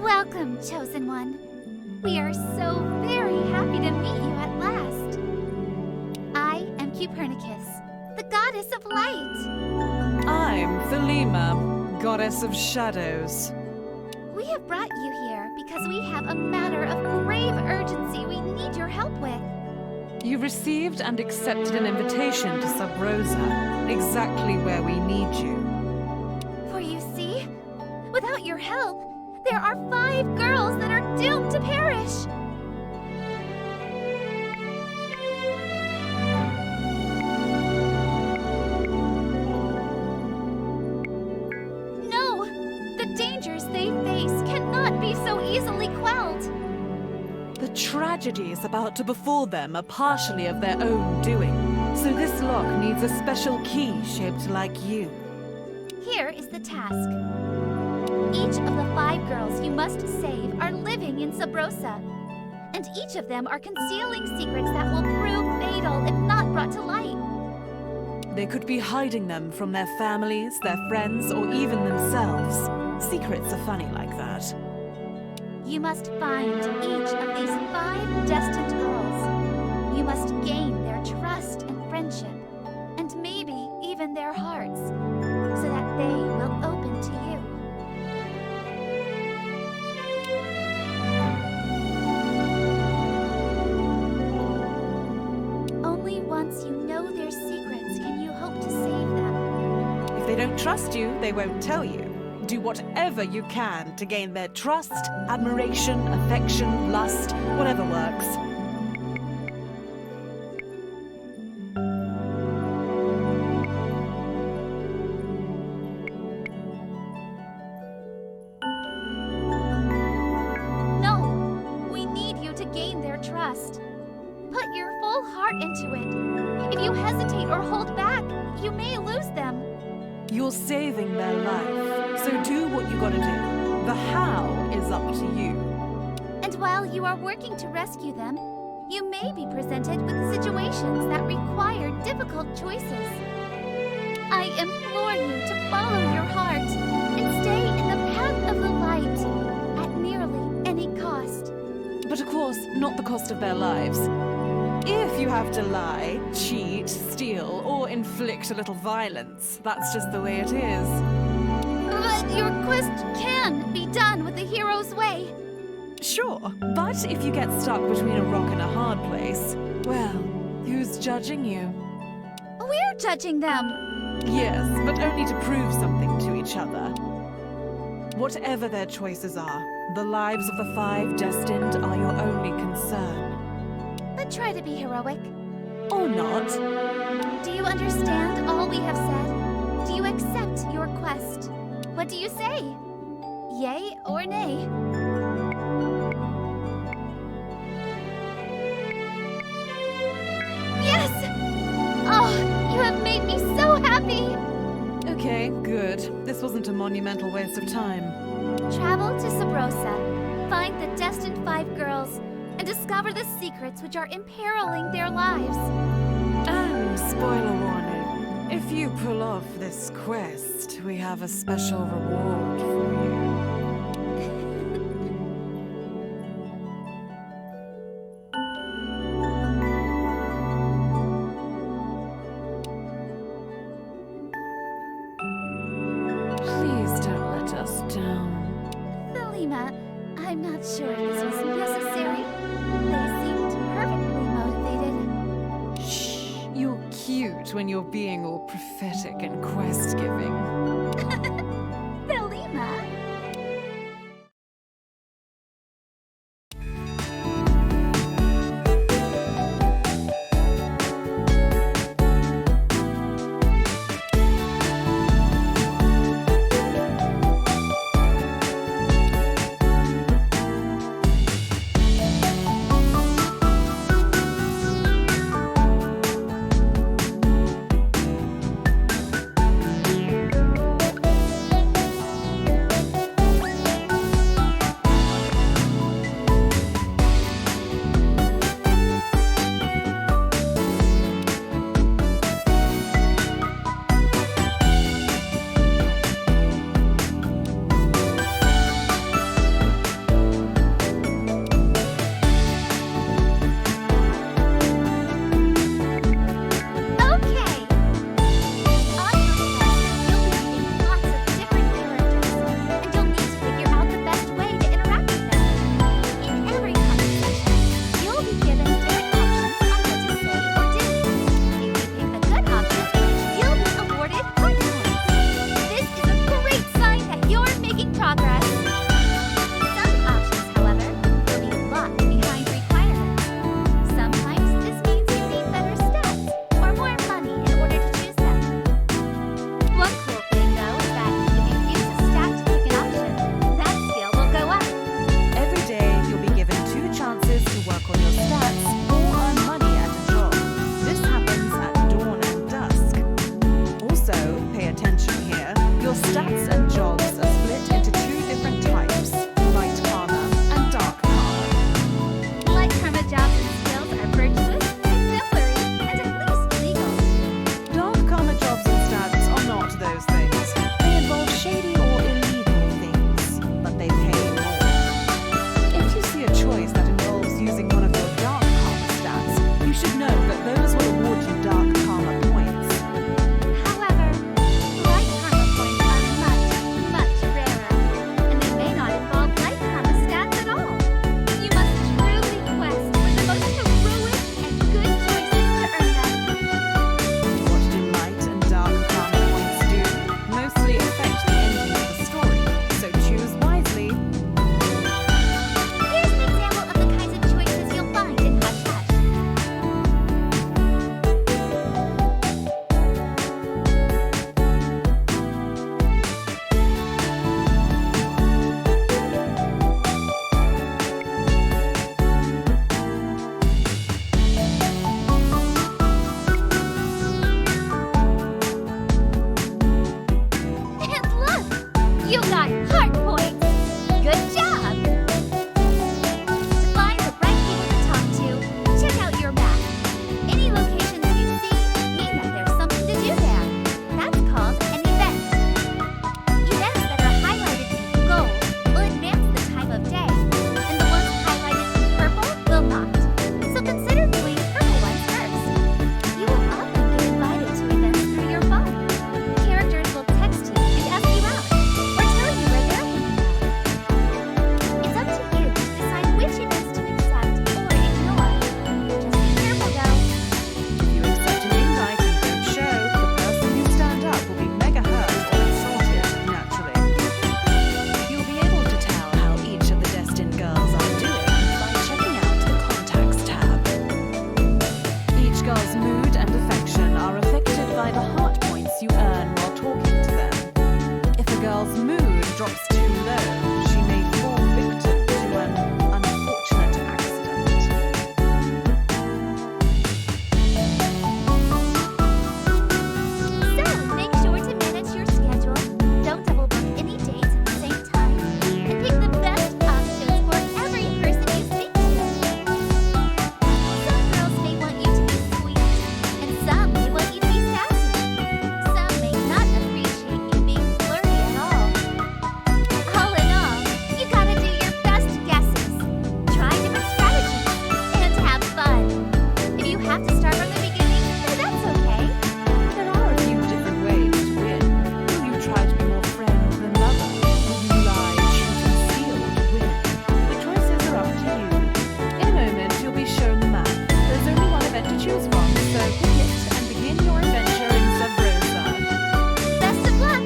Welcome, Chosen One. We are so very happy to meet you at last. I am Copernicus, the goddess of light. I'm Thelema, goddess of shadows. We have brought you here because we have a matter of grave urgency we need your help with. You received and accepted an invitation to Sub Rosa, exactly where we need you. For you see, without your help, there are 5 girls that are doomed to perish. No! The dangers they face cannot be so easily quelled. The tragedies about to befall them are partially of their own doing, so this lock needs a special key shaped like you. Here is the task. Each of the 5 girls you must save are living in Sub Rosa, and each of them are concealing secrets that will prove fatal if not brought to light. They could be hiding them from their families, their friends, or even themselves. Secrets are funny like that. You must find each of these 5 destined girls. You must gain their trust and friendship, and maybe even their hearts, so that they will open to you. Only once you know their secrets can you hope to save them. If they don't trust you, they won't tell you. Do whatever you can to gain their trust, admiration, affection, lust, whatever works. heart into it. If you hesitate or hold back, you may lose them. You're saving their life, so do what you gotta do. The how is up to you. And while you are working to rescue them, you may be presented with situations that require difficult choices. I implore you to follow your heart and stay in the path of the light at nearly any cost. But of course, not the cost of their lives. If you have to lie, cheat, steal, or inflict a little violence, that's just the way it is. But your quest can be done with the hero's way. Sure, but if you get stuck between a rock and a hard place, well, who's judging you? We're judging them. Yes, but only to prove something to each other. Whatever their choices are, the lives of the 5 destined are your only concern. But try to be heroic. Or not. Do you understand all we have said? Do you accept your quest? What do you say? Yay or nay? Yes! Oh, you have made me so happy! Okay, good. This wasn't a monumental waste of time. Travel to Sabrosa, find the destined 5 girls, and discover the secrets which are imperiling their lives. And spoiler warning, if you pull off this quest, we have a special reward for you. Please don't let us down. Thelema, I'm not sure if this was necessary. They seemed perfectly motivated. Shh, you're cute when you're being all prophetic and quest-giving. Thelema! You got heart points! Good job! To find the right people to talk to, check out your map. Any locations you see mean that there's something to do there. That's called an event. Events that are highlighted in gold will advance the time of day, and the ones highlighted in purple will not. So consider doing the purple ones first. You will often get invited to events through your phone. Characters will text you and ask you out, or tell you where they're hanging out. It's up to you to decide which events to accept or ignore. Just be careful though. If you accept an invite and don't show, the person who stand up will be mega hurt or insulted, naturally. You'll be able to tell how each of the destined girls are doing by checking out the Contacts tab. Each girl's mood and affection are affected by the heart points you earn while talking to them. If a girl's mood drops too low, she may fall victim to an unfortunate accident. So, make sure to manage your schedule, don't double book any dates at the same time, and pick the best options for every person you speak to. Some girls may want you to be sweet, and some may want you to be sassy. Some may not appreciate you being flirty at all. All in all, you gotta do your best guesses, try different strategies, and have fun. If you have to start from the beginning, then that's okay. There are a few different ways to win. Will you try to be more friend than lover? Will you lie, cheat, and steal to win? The choices are up to you. In a moment, you'll be shown the map. There's only one event to choose from, so pick it and begin your adventure in Subrosa. Best of luck!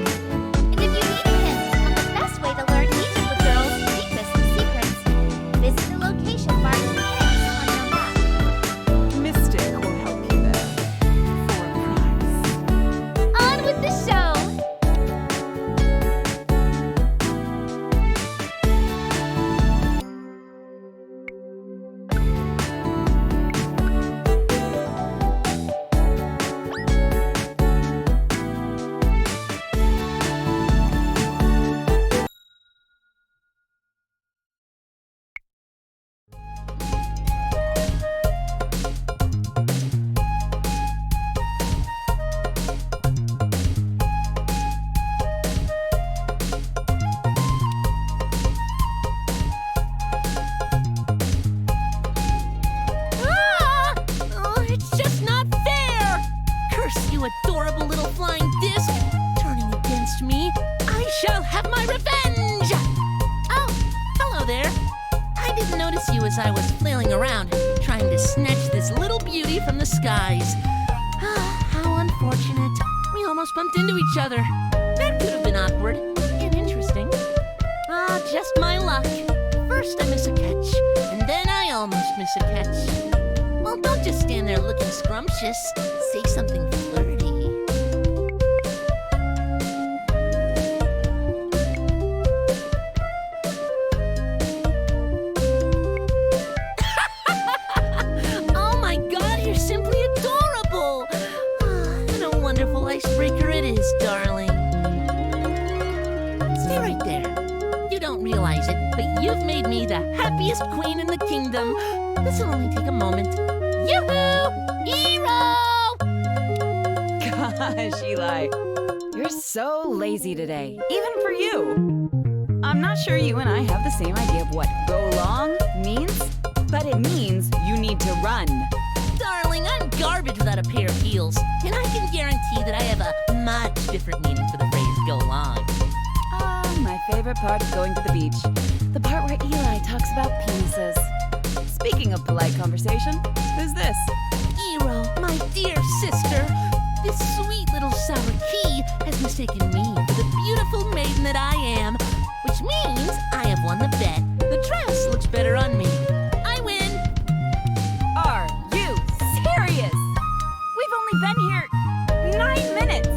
And if you need hints on the best way to learn each of the girls' secrets and secrets, visit the location marked with hints on your map. Mystic will help you there. For a prize. On with the show! Ah! Oh, it's just not fair! Curse you, adorable little flying disc! Turning against me, I shall have my revenge! Oh, hello there. I didn't notice you as I was flailing around, trying to snatch this little beauty from the skies. Ah, how unfortunate. We almost bumped into each other. That could have been awkward and interesting. Ah, just my luck. First I miss a catch, and then I almost miss a catch. Well, don't just stand there looking scrumptious. Say something flirty. Oh my God, you're simply adorable! Ah, and a wonderful icebreaker it is, darling. Stay right there. You don't realize it, but you've made me the happiest queen in the kingdom. This'll only take a moment. Yoo-hoo! Hero! Gosh, Eli, you're so lazy today, even for you. I'm not sure you and I have the same idea of what go long means, but it means you need to run. Darling, I'm garbage without a pair of heels, and I can guarantee that I have a much different meaning for the phrase go long. My favorite part of going to the beach, the part where Eli talks about penises. Speaking of polite conversation, who's this? Hero, my dear sister, this sweet little sour key has mistaken me for the beautiful maiden that I am, which means I have won the bet. The dress looks better on me. I win. Are you serious? We've only been here 9 minutes.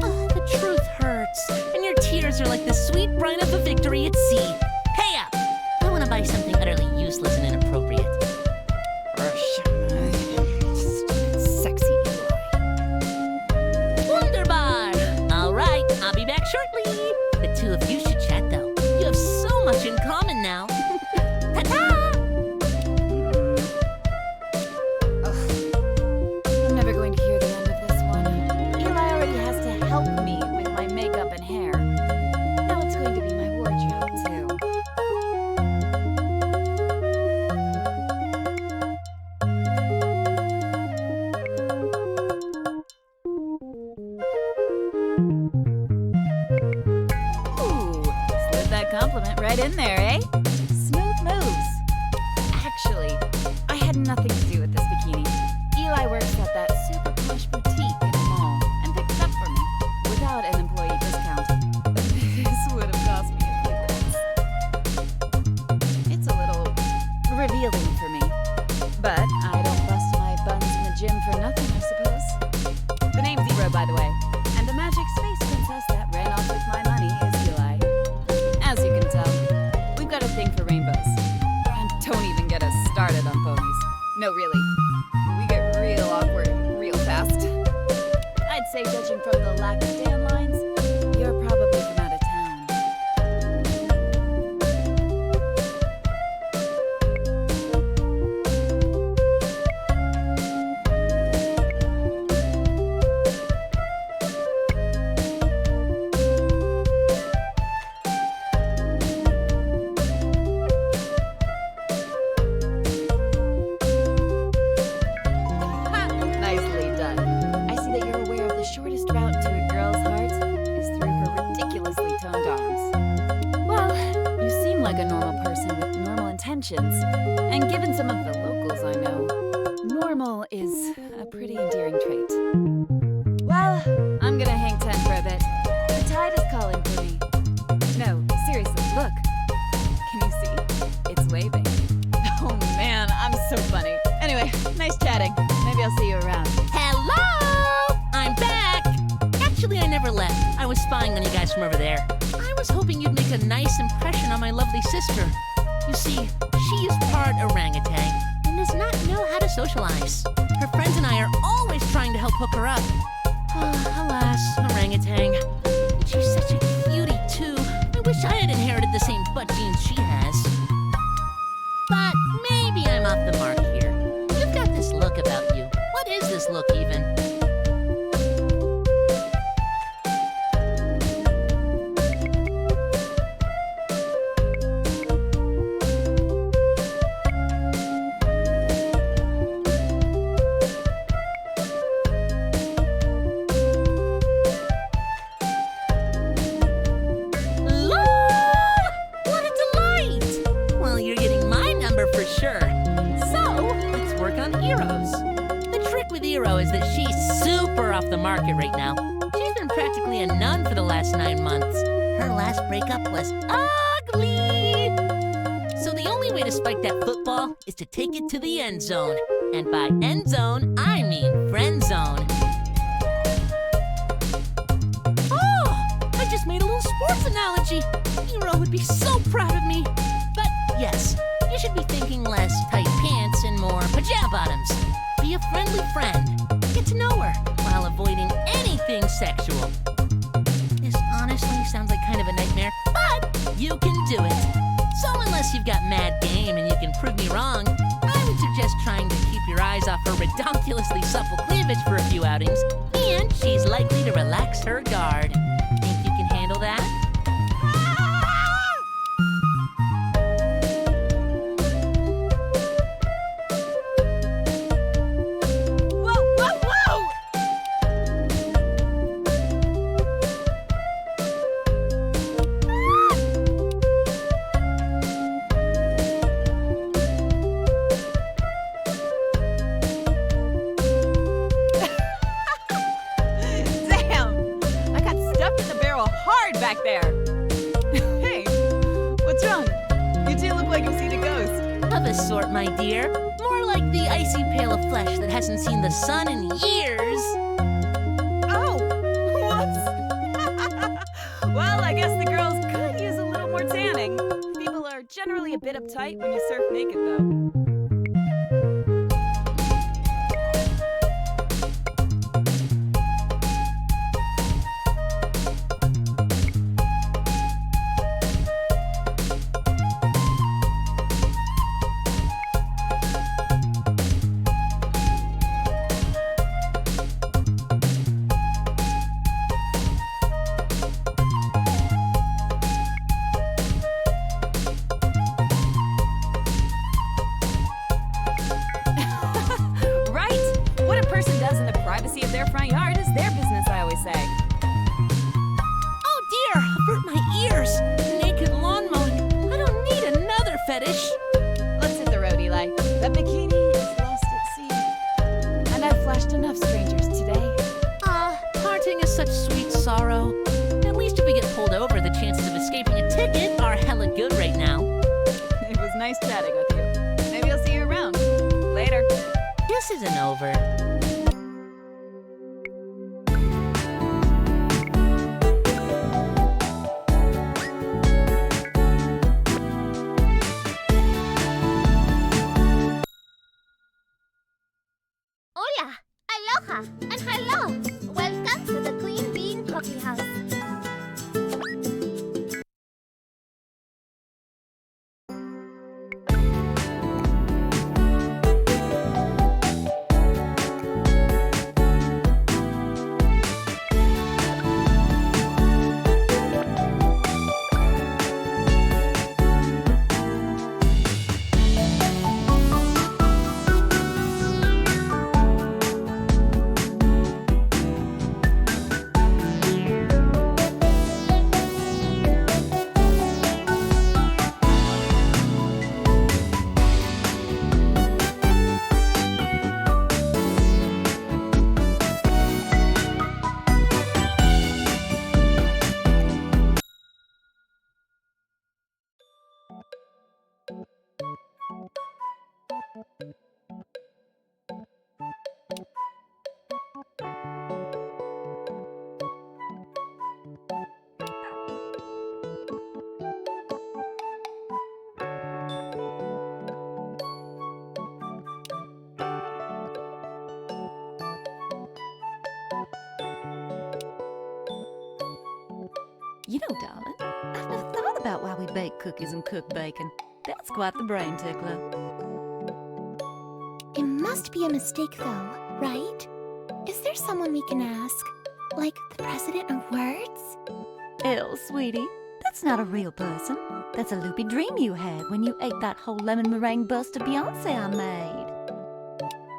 Oh, the truth hurts, and your tears are like the sweet brine of the victory at sea. Pay up! I want to buy something utterly useless and inappropriate. Sexy Eli. Wunderbar! All right, I'll be back shortly. The two of compliment right in there, eh? Smooth moves. Actually, I had nothing to do with this bikini. Eli works at that super plush boutique in the mall and picked it up for me without an employee discount. This would have cost me a few bucks. It's a little revealing for me, but I don't bust my buns in the gym for nothing, I suppose. The name's Zero, by the way, and the magic space princess that ran off with my money is Eli. As you can tell, we've got a thing for rainbows. And don't even get us started on ponies. No, really. We get real awkward real fast. I'd say, judging from the lack of tan lines, you're probably from out of town. Nicely done. I see that you're aware of the shortest route to a girl's heart is through her ridiculously toned arms. Well, you seem like a normal person with normal intentions. And given some of the locals I know, normal is a pretty endearing trait. Well, I'm gonna hang 10 for a bit. The tide is calling for me. No, seriously, look. Can you see? It's waving. Oh man, I'm so funny. Anyway, nice chatting. Maybe I'll see you around. Hello! I'm back! Actually, I never left. I was spying on you guys from over there. I was hoping you'd make a nice impression on my lovely sister. You see, she is part orangutan and does not know how to socialize. Her friends and I are always trying to help hook her up. Alas, orangutan. And she's such a cutie, too. I wish I had inherited the same butt genes she has. But maybe I'm off the mark here. You've got this look about you. What is this look, even? Lord! What a delight! Well, you're getting my number for sure. So, let's work on Eros. The trick with Ero is that she's super off the market right now. She's been practically a nun for the last 9 months. Her last breakup was ugly. So the only way to spike that football is to take it to the end zone. And by end zone, I mean friend zone. Oh, I just made a little sports analogy. Ero would be so proud of me. But yes, you should be thinking less tight pants and more pajama bottoms. Be a friendly friend. Get to know her while avoiding anything sexual. This honestly sounds like kind of a nightmare, but you can do it. So unless you've got mad game and you can prove me wrong, I would suggest trying to keep your eyes off her redonkulously supple cleavage for a few outings, and she's likely to relax her guard. Think you can handle that? Whoa, whoa, whoa! Damn! I got stuffed in the barrel hard back there. Hey, what's wrong? You two look like you've seen a ghost. Of a sort, my dear. More like the icy pail of flesh that hasn't seen the sun in years. Oh, whoops. Well, I guess the girls could use a little more tanning. People are generally a bit uptight when you surf naked, though. this isn't over. Hola, aloha, and hello. Welcome to the Clean Bean Cookie House. You know, darling, I've never thought about why we bake cookies and cook bacon. That's quite the brain tickler. It must be a mistake, though, right? Is there someone we can ask? Like the president of words? Elle, sweetie, that's not a real person. That's a loopy dream you had when you ate that whole lemon meringue bust of Beyonce I made.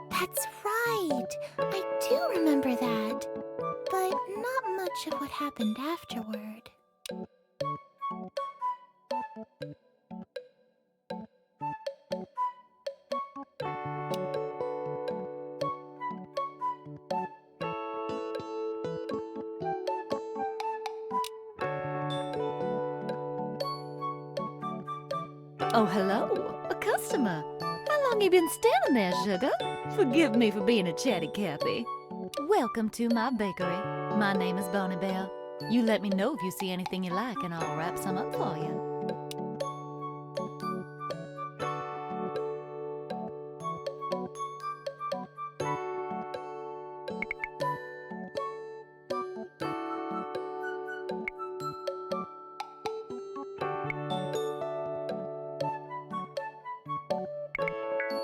That's right. I do remember that. But not much of what happened afterward. Oh, hello, a customer. How long you been standing there, sugar? Forgive me for being a chatty Cappy. Welcome to my bakery. My name is Bonnie Bell. You let me know if you see anything you like and I'll wrap some up for you.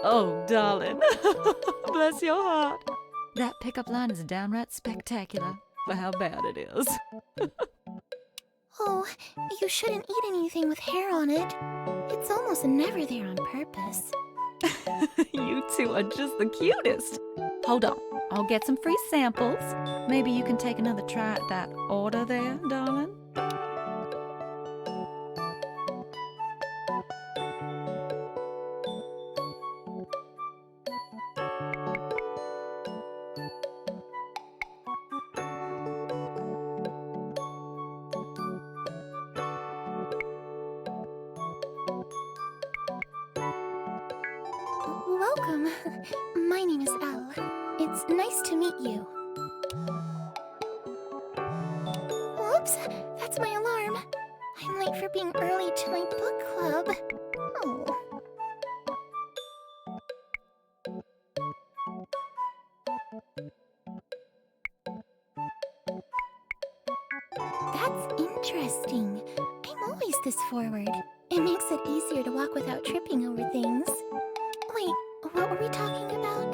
Oh, darling. Bless your heart. That pickup line is downright spectacular for how bad it is. Oh, you shouldn't eat anything with hair on it. It's almost never there on purpose. You two are just the cutest. Hold on, I'll get some free samples. Maybe you can take another try at that order there, darling. Welcome. My name is Elle. It's nice to meet you. Whoops, that's my alarm. I'm late for being early to my book club. Oh. That's interesting. I'm always this forward. It makes it easier to walk without tripping over things. Wait, what were we talking about?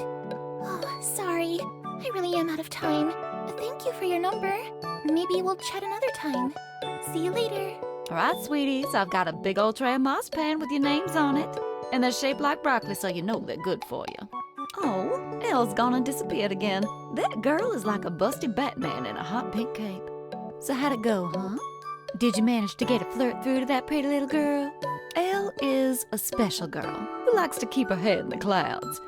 Oh, sorry. I really am out of time. Thank you for your number. Maybe we'll chat another time. See you later. All right, sweeties, I've got a big old tray of marzipan with your names on it. And they're shaped like broccoli, so you know they're good for you. Oh, Elle's gone and disappeared again. That girl is like a busty Batman in a hot pink cape. So how'd it go, huh? Did you manage to get a flirt through to that pretty little girl? Elle is a special girl who likes to keep her head in the clouds.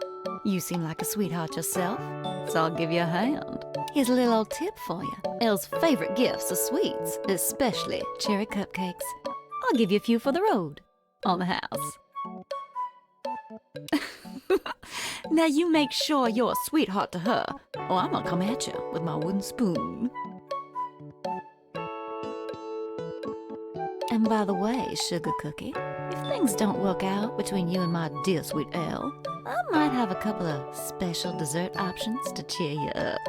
You seem like a sweetheart yourself, so I'll give you a hand. Here's a little old tip for you. Elle's favorite gifts are sweets, especially cherry cupcakes. I'll give you a few for the road on the house. Now you make sure you're a sweetheart to her, or I'm gonna come at you with my wooden spoon. And by the way, Sugar Cookie, if things don't work out between you and my dear sweet Elle, I might have a couple of special dessert options to cheer you up.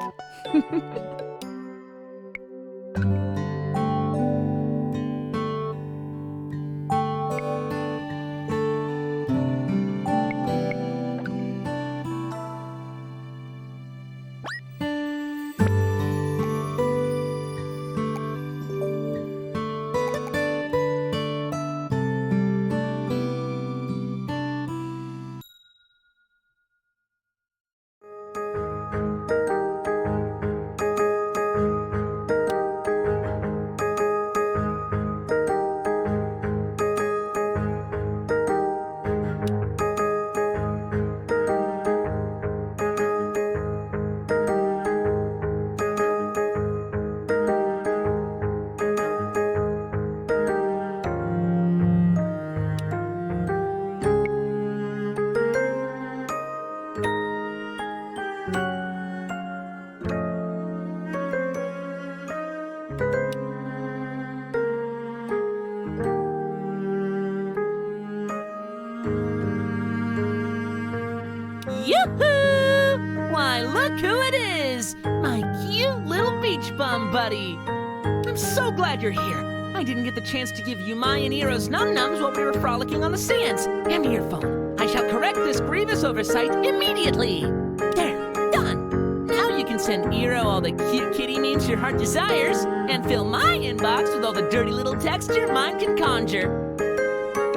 Yoo-hoo! Why, look who it is! My cute little beach bum buddy. I'm so glad you're here. I didn't get the chance to give you my and Eero's num-nums while we were frolicking on the sands. Hand me your phone. I shall correct this grievous oversight immediately. There, done. Now you can send Eero all the cute kitty memes your heart desires and fill my inbox with all the dirty little text your mind can conjure.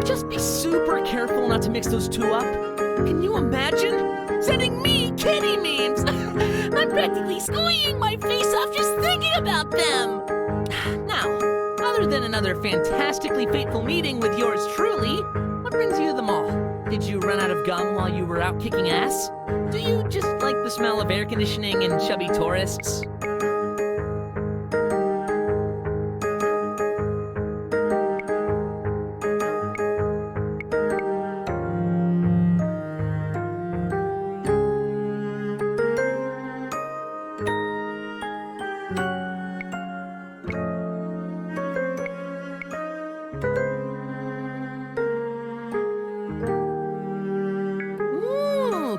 Just be super careful not to mix those two up. Can you imagine? Sending me kitty memes! I'm practically squeeing my face off just thinking about them! Now, other than another fantastically fateful meeting with yours truly, what brings you to the mall? Did you run out of gum while you were out kicking ass? Do you just like the smell of air conditioning and chubby tourists?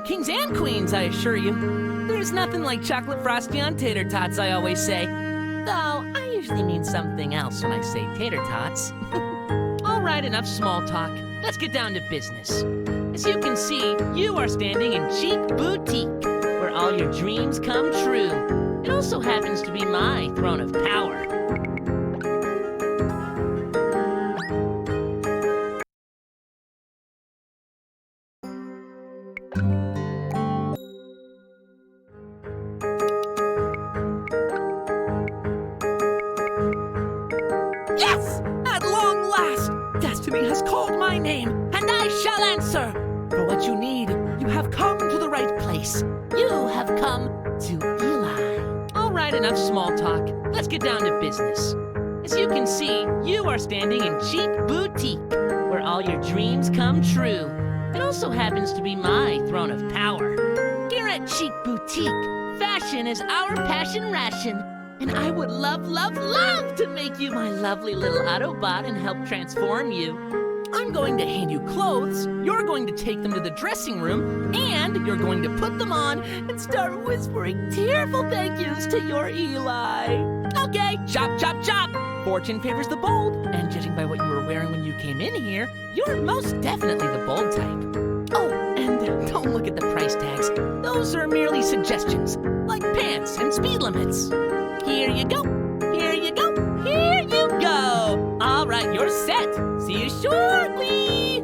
Kings and queens, I assure you. There's nothing like chocolate frosty on tater tots, I always say. Though, I usually mean something else when I say tater tots. All right, enough small talk. Let's get down to business. As you can see, you are standing in Cheek Boutique, where all your dreams come true. It also happens to be my throne of power. Yes! At long last, Destiny has called my name, and I shall answer. For what you need, you have come to the right place. You have come to Eli. All right, enough small talk. Let's get down to business. As you can see, you are standing in Cheek Boutique, where all your dreams come true. It also happens to be my throne of power. Here at Cheek Boutique, fashion is our passion ration. And I would love, love, love to make you my lovely little Autobot and help transform you. I'm going to hand you clothes, you're going to take them to the dressing room, and you're going to put them on and start whispering tearful thank yous to your Eli. Okay, chop, chop, chop. Fortune favors the bold, and judging by what you were wearing when you came in here, you're most definitely the bold type. Oh, and don't look at the price tags. Those are merely suggestions, like pants and speed limits. Here you go, here you go, here you go. All right, you're set. See you shortly.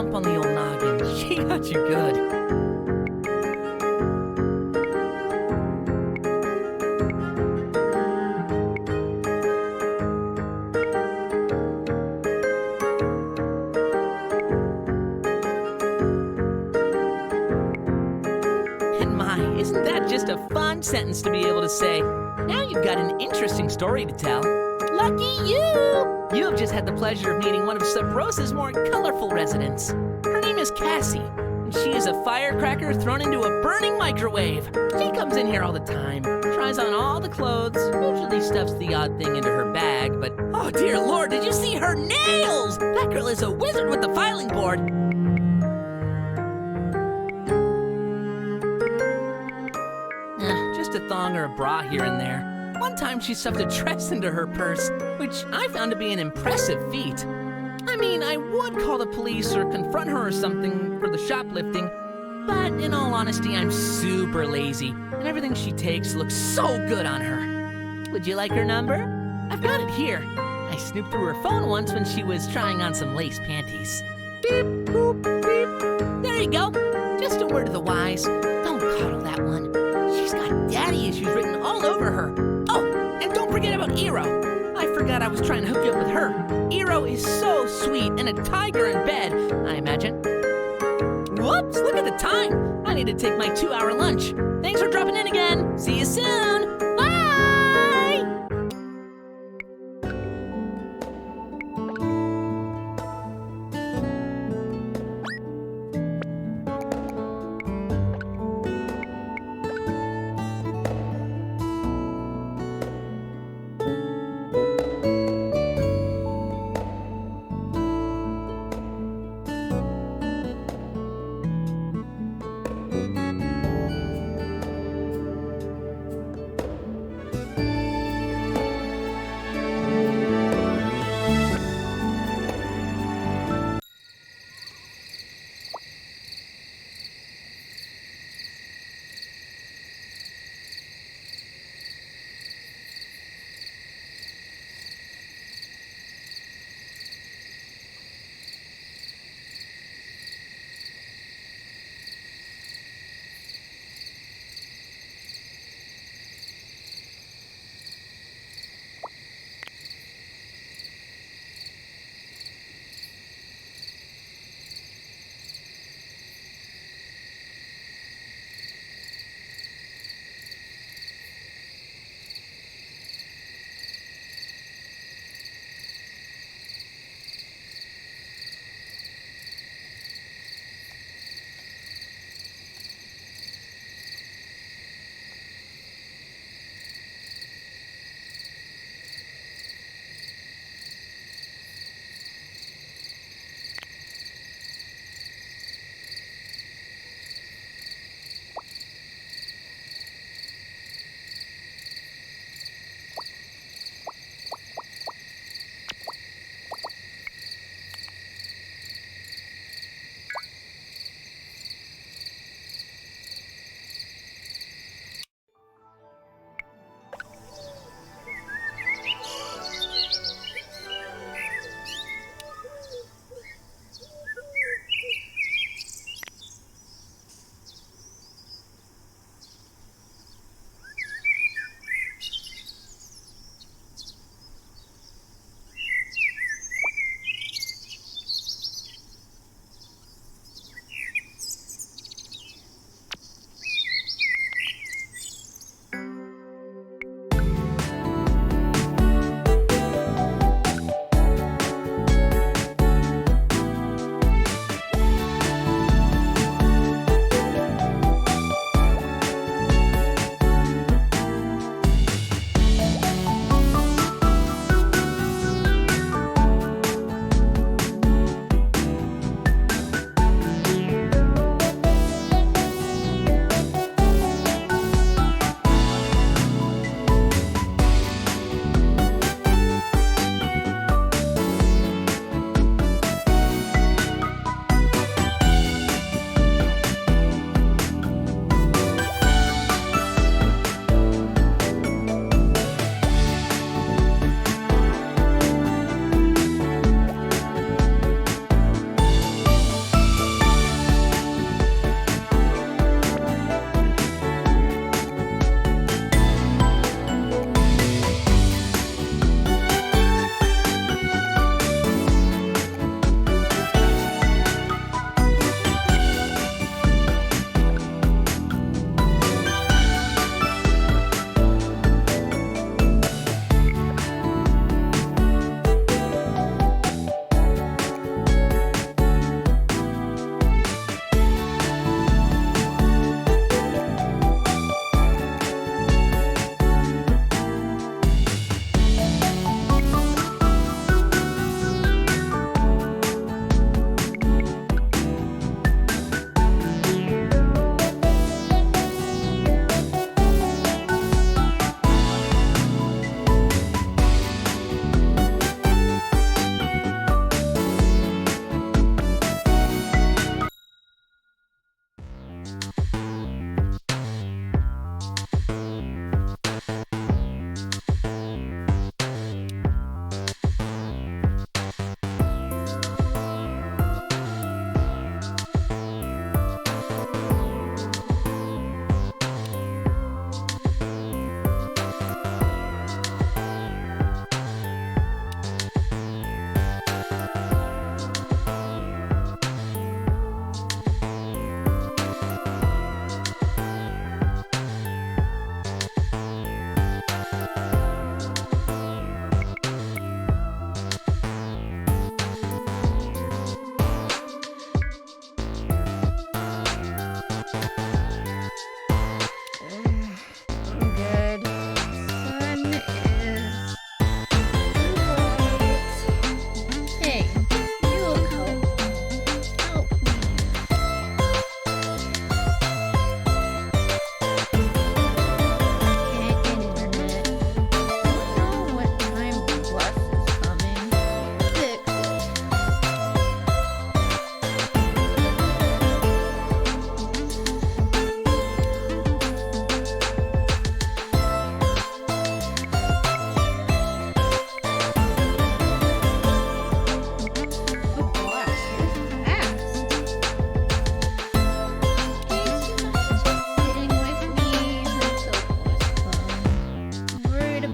bump on the old noggin. She got you good. And my, isn't that just a fun sentence to be able to say? Now you've got an interesting story to tell. Lucky you! You have just had the pleasure of meeting one of Sub Rosa's more colorful residents. Her name is Cassie, and she is a firecracker thrown into a burning microwave. She comes in here all the time, tries on all the clothes, usually stuffs the odd thing into her bag, but oh dear Lord, did you see her nails? That girl is a wizard with the filing board. Just a thong or a bra here and there. One time she stuffed a dress into her purse, which I found to be an impressive feat. I mean, I would call the police or confront her or something for the shoplifting, but in all honesty, I'm super lazy, and everything she takes looks so good on her. Would you like her number? I've got it here. I snooped through her phone once when she was trying on some lace panties. Beep, boop, beep. There you go. Just a word of the wise. Don't coddle that one. She's got daddy issues written all over her. Oh, and don't forget about Eero. I forgot I was trying to hook you up with her. Eero is so sweet and a tiger in bed, I imagine. Whoops, look at the time. I need to take my 2-hour lunch. Thanks for dropping in again. See you soon. Bye!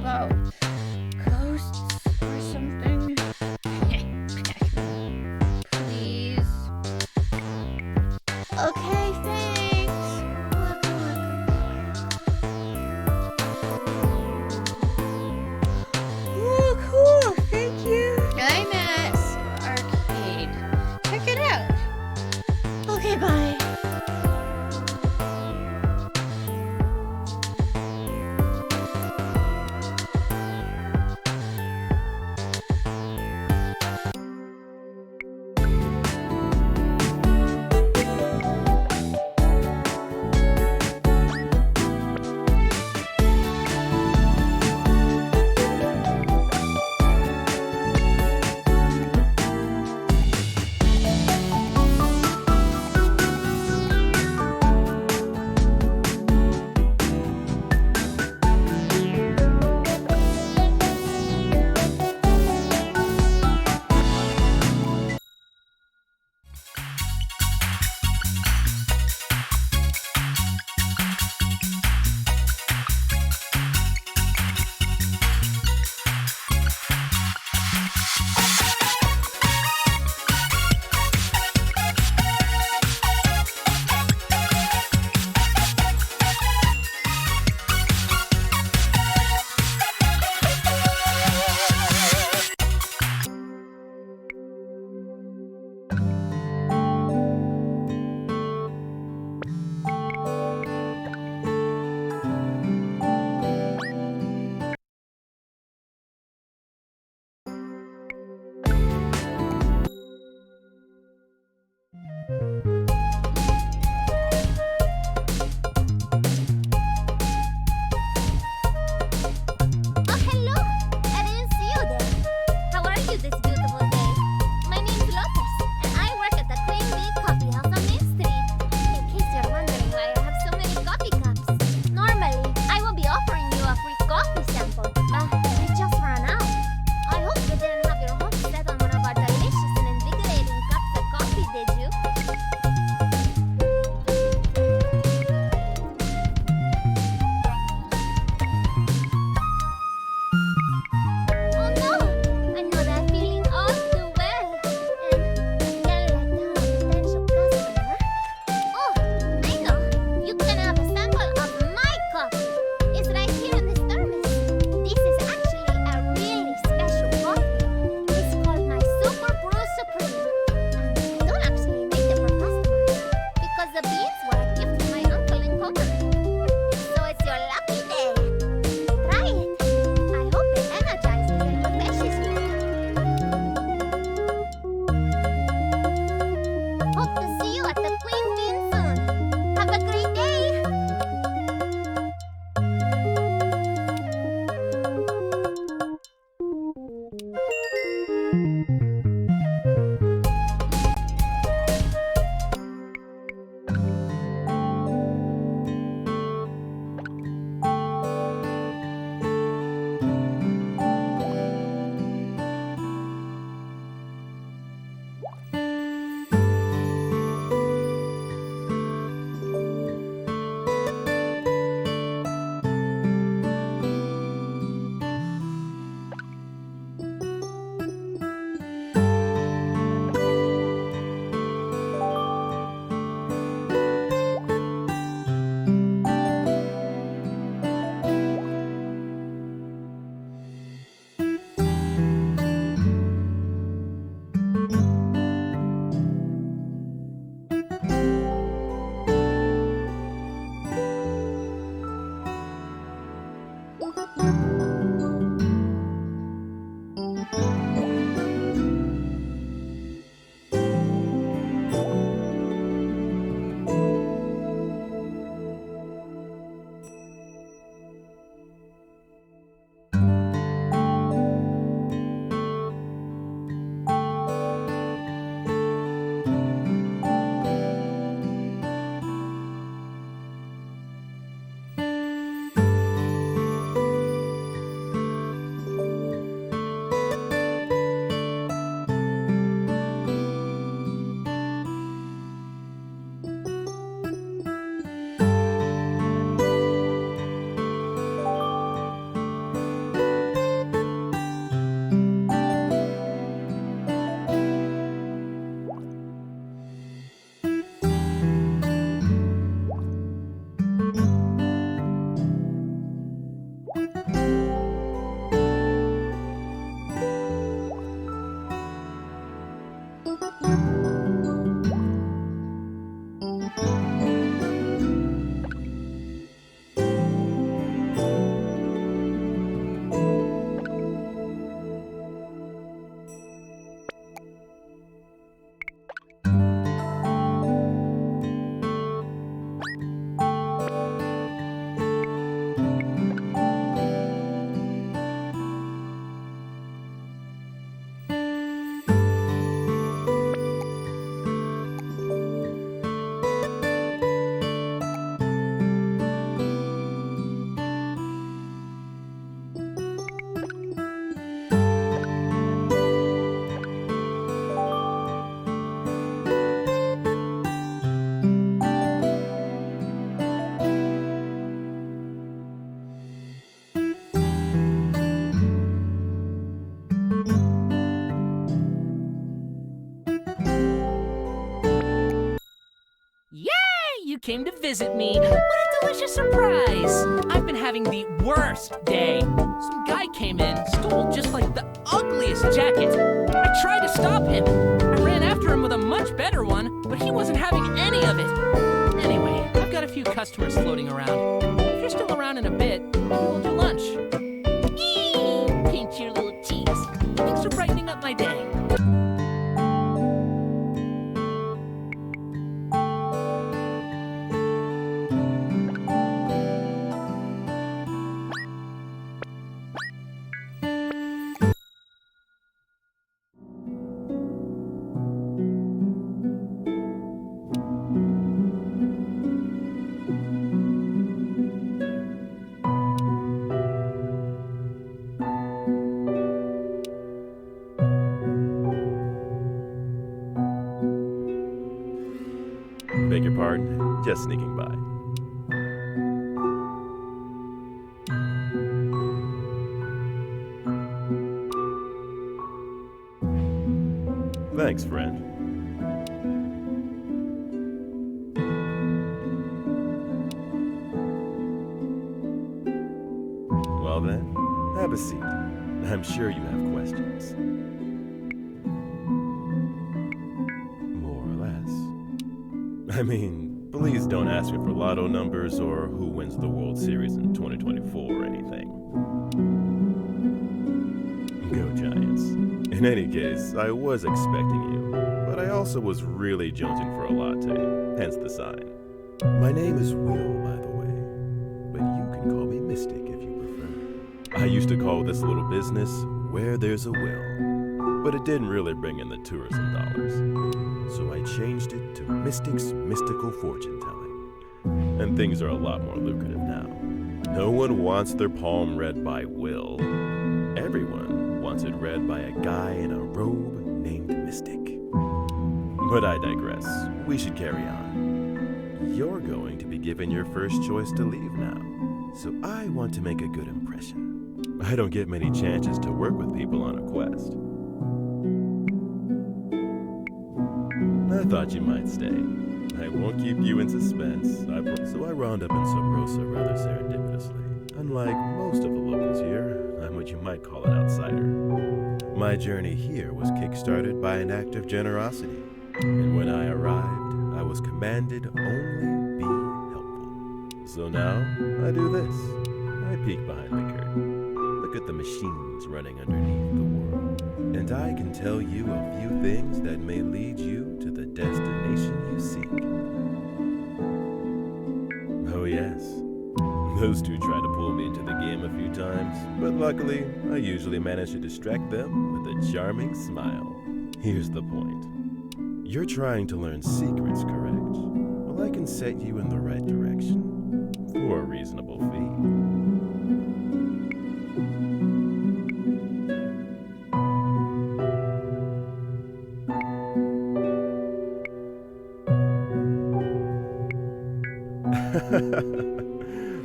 about ghosts or something? Please. Okay, thanks. Ooh, cool. Thank you. IMAX Arcade. Check it out. Okay, bye. You came to visit me. What a delicious surprise! I've been having the worst day. Some guy came in, stole just like the ugliest jacket. I tried to stop him. I ran after him with a much better one, but he wasn't having any of it. Anyway, I've got a few customers floating around. If you're still around in a bit, we'll do lunch. Eee! Paint your little cheeks. Thanks for brightening up my day. Beg your pardon, just sneaking by. Thanks, friend. Well then, have a seat. I'm sure you have questions. More or less. I mean, please don't ask me for lotto numbers or who wins the World Series in 2024 or anything. Go Giants. In any case, I was expecting you, but I also was really jonesing for a latte, hence the sign. My name is Will, by the way, but you can call me Mystic if you prefer. I used to call this little business Where There's a Will, but it didn't really bring in the tourism dollars. So I changed it to Mystic's Mystical Fortune Telling. And things are a lot more lucrative now. No one wants their palm read by Will. Everyone wants it read by a guy in a robe named Mystic. But I digress. We should carry on. You're going to be given your first choice to leave now, so I want to make a good impression. I don't get many chances to work with people on a quest. I thought you might stay. I won't keep you in suspense, so I wound up in Sub Rosa rather serendipitously. Unlike most of the locals here, I'm what you might call an outsider. My journey here was kick-started by an act of generosity, and when I arrived, I was commanded only be helpful. So now, I do this. I peek behind the curtain, look at the machines running underneath the world, and I can tell you a few things that may lead you to the destination you seek. Oh yes, those two tried to pull me into the game a few times, but luckily, I usually manage to distract them with a charming smile. Here's the point. You're trying to learn secrets, correct? Well, I can set you in the right direction for a reasonable fee.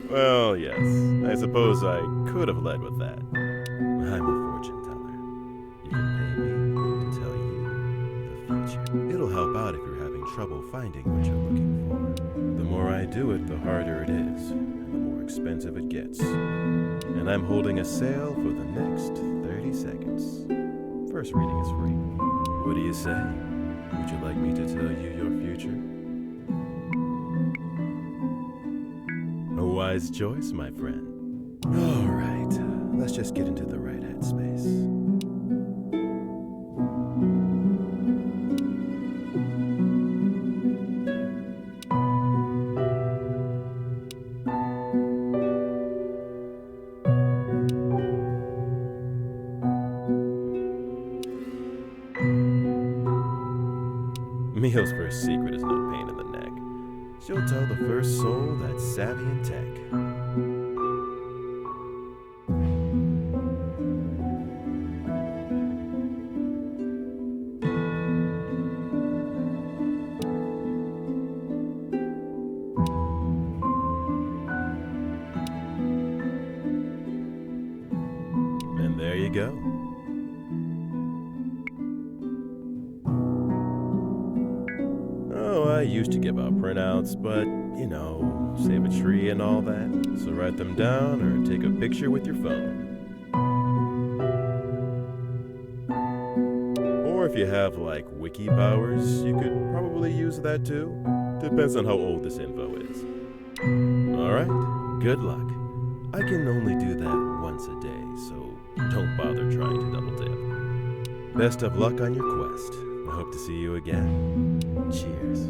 Well, yes. I suppose I could have led with that. I'm a fortune teller. You can pay me to tell you the future. It'll help out if you're having trouble finding what you're looking for. The more I do it, the harder it is, and the more expensive it gets. And I'm holding a sale for the next 30 seconds. First reading is free. What do you say? Would you like me to tell you your future? A wise choice, my friend. All right, let's just get into the right headspace. Mia's first secret is no pain in the neck. She'll tell the first soul that's savvy in tech. And there you go. Oh, I used to give out printouts, but, you know, save a tree and all that. So write them down or take a picture with your phone. Or if you have, like, wiki powers, you could probably use that too. Depends on how old this info is. Alright, good luck. I can only do that once a day, so don't bother trying to double dip. Best of luck on your quest. I hope to see you again. Cheers.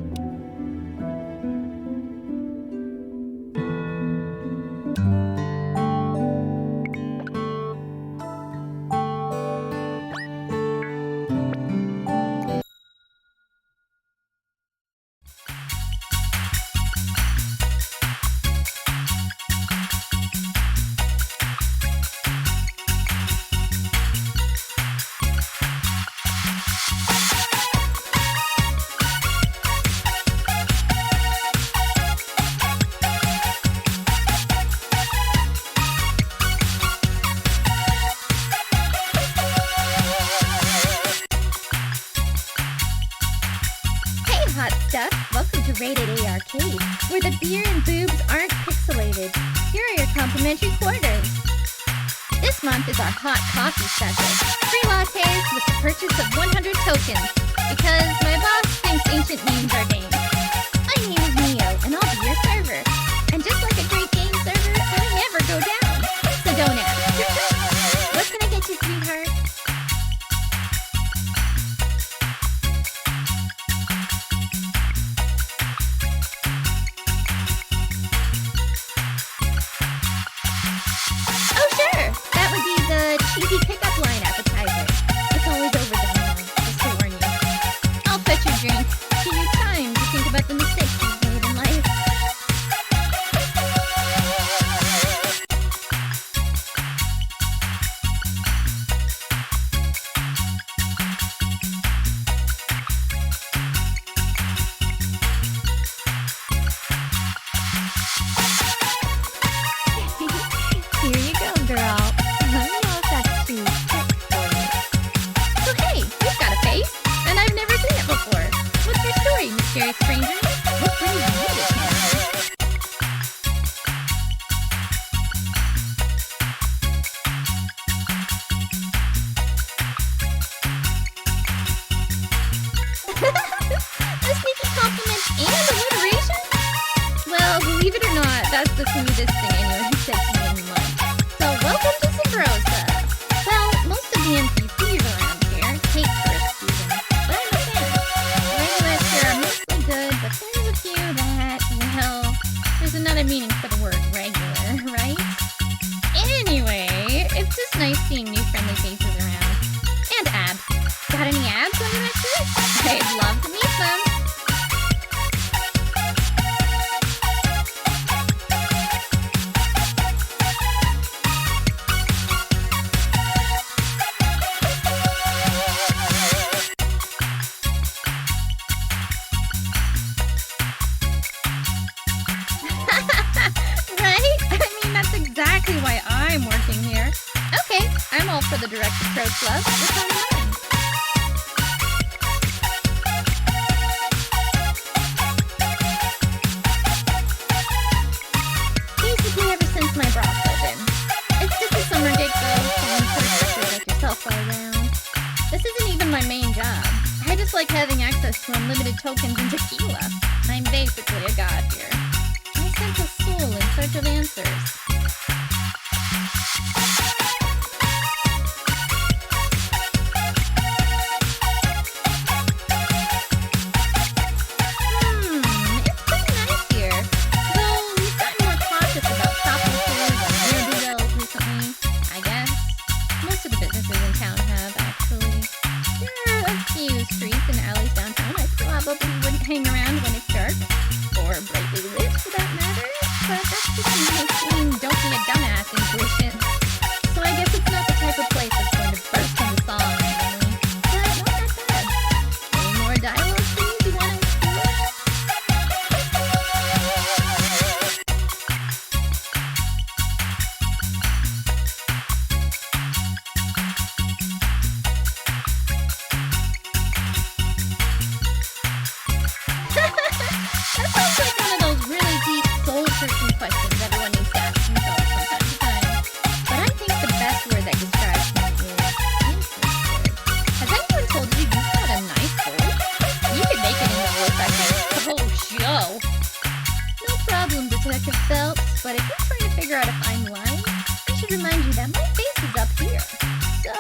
Hey, hot stuff! Welcome to Rated A Arcade, where the beer and boobs aren't pixelated. Here are your complimentary quarters. This month is our hot coffee special. Free lattes with the purchase of 100 tokens, because my boss thinks ancient names are names. My name is Neo, and I'll be your server. And just like a great game server, I never go down. So don't ask. What can I get you, sweetheart? Oh, sure. That would be the cheesy pickup line appetizer. It's always overdone now, just to warn you. I'll fetch your drink. Give you time to think about the mistakes you've made in life. Here you go, girl. Let me know if that's too thick for you. So hey, you've got a face, and I've never seen it before. What's your story, mysterious stranger? What brings you to town? A sneaky compliment and alliteration? Well, believe it or not, that's the smoothest thing anyone has said to me in months. So welcome to Sabrosa. Well, most of the NPCs around here hate first season, but I'm a fan. Regulars here are mostly good, but there's a few that, well, there's another meaning for the word regular, right? Anyway, it's just nice seeing new friendly faces around. And abs. Got any abs under that shirt? I'd love to meet them. Right? I mean, that's exactly why I'm working here. Okay, I'm all for the direct approach, love. What's on your mind? Basically, ever since my broth opened. It's just a summer gig, though, pulling for actors like yourself all around. This isn't even my main job. I just like having access to unlimited tokens and tequila. I'm basically a god here. I sent a soul in search of answers. It's pretty nice here. Though we've gotten more cautious about shoplifters and ne'er-do-wells recently, I guess. Most of the businesses in town have, actually. There are a few streets and alleys downtown I probably wouldn't hang around when it's dark. Or brightly lit, for that matter. But that's just my clean, don't be a dumbass intuition. So I guess it's not the type of place that's going to burst into song randomly. But not that bad. Any more dialogue scenes you want to explore? That sounds like one of those really deep, soul-searching questions everyone needs to ask themselves from time to time. But I think the best word that describes me is interested. Has anyone told you you've got a nice voice? You could make it into a voice acting whole show. No problem, Detective Phelps. But if you're trying to figure out a fine line, I should remind you that my face is up here. So,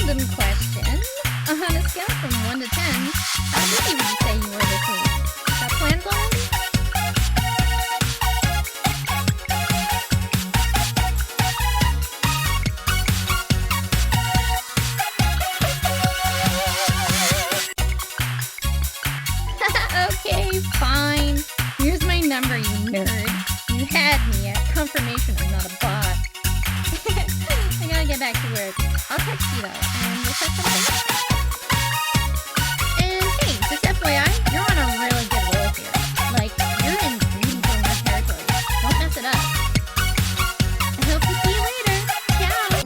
random question. On a scale from 1 to 10, how busy would you say you were this week? Got plans already? Okay, fine. Here's my number, you nerd. You had me at confirmation I'm not a bot. I gotta get back to work. I'll text you though, and we'll set something up. And hey, just FYI, you're on a really good roll here. Like, you're in green corner territory. Don't mess it up. I hope to see you later. Ciao!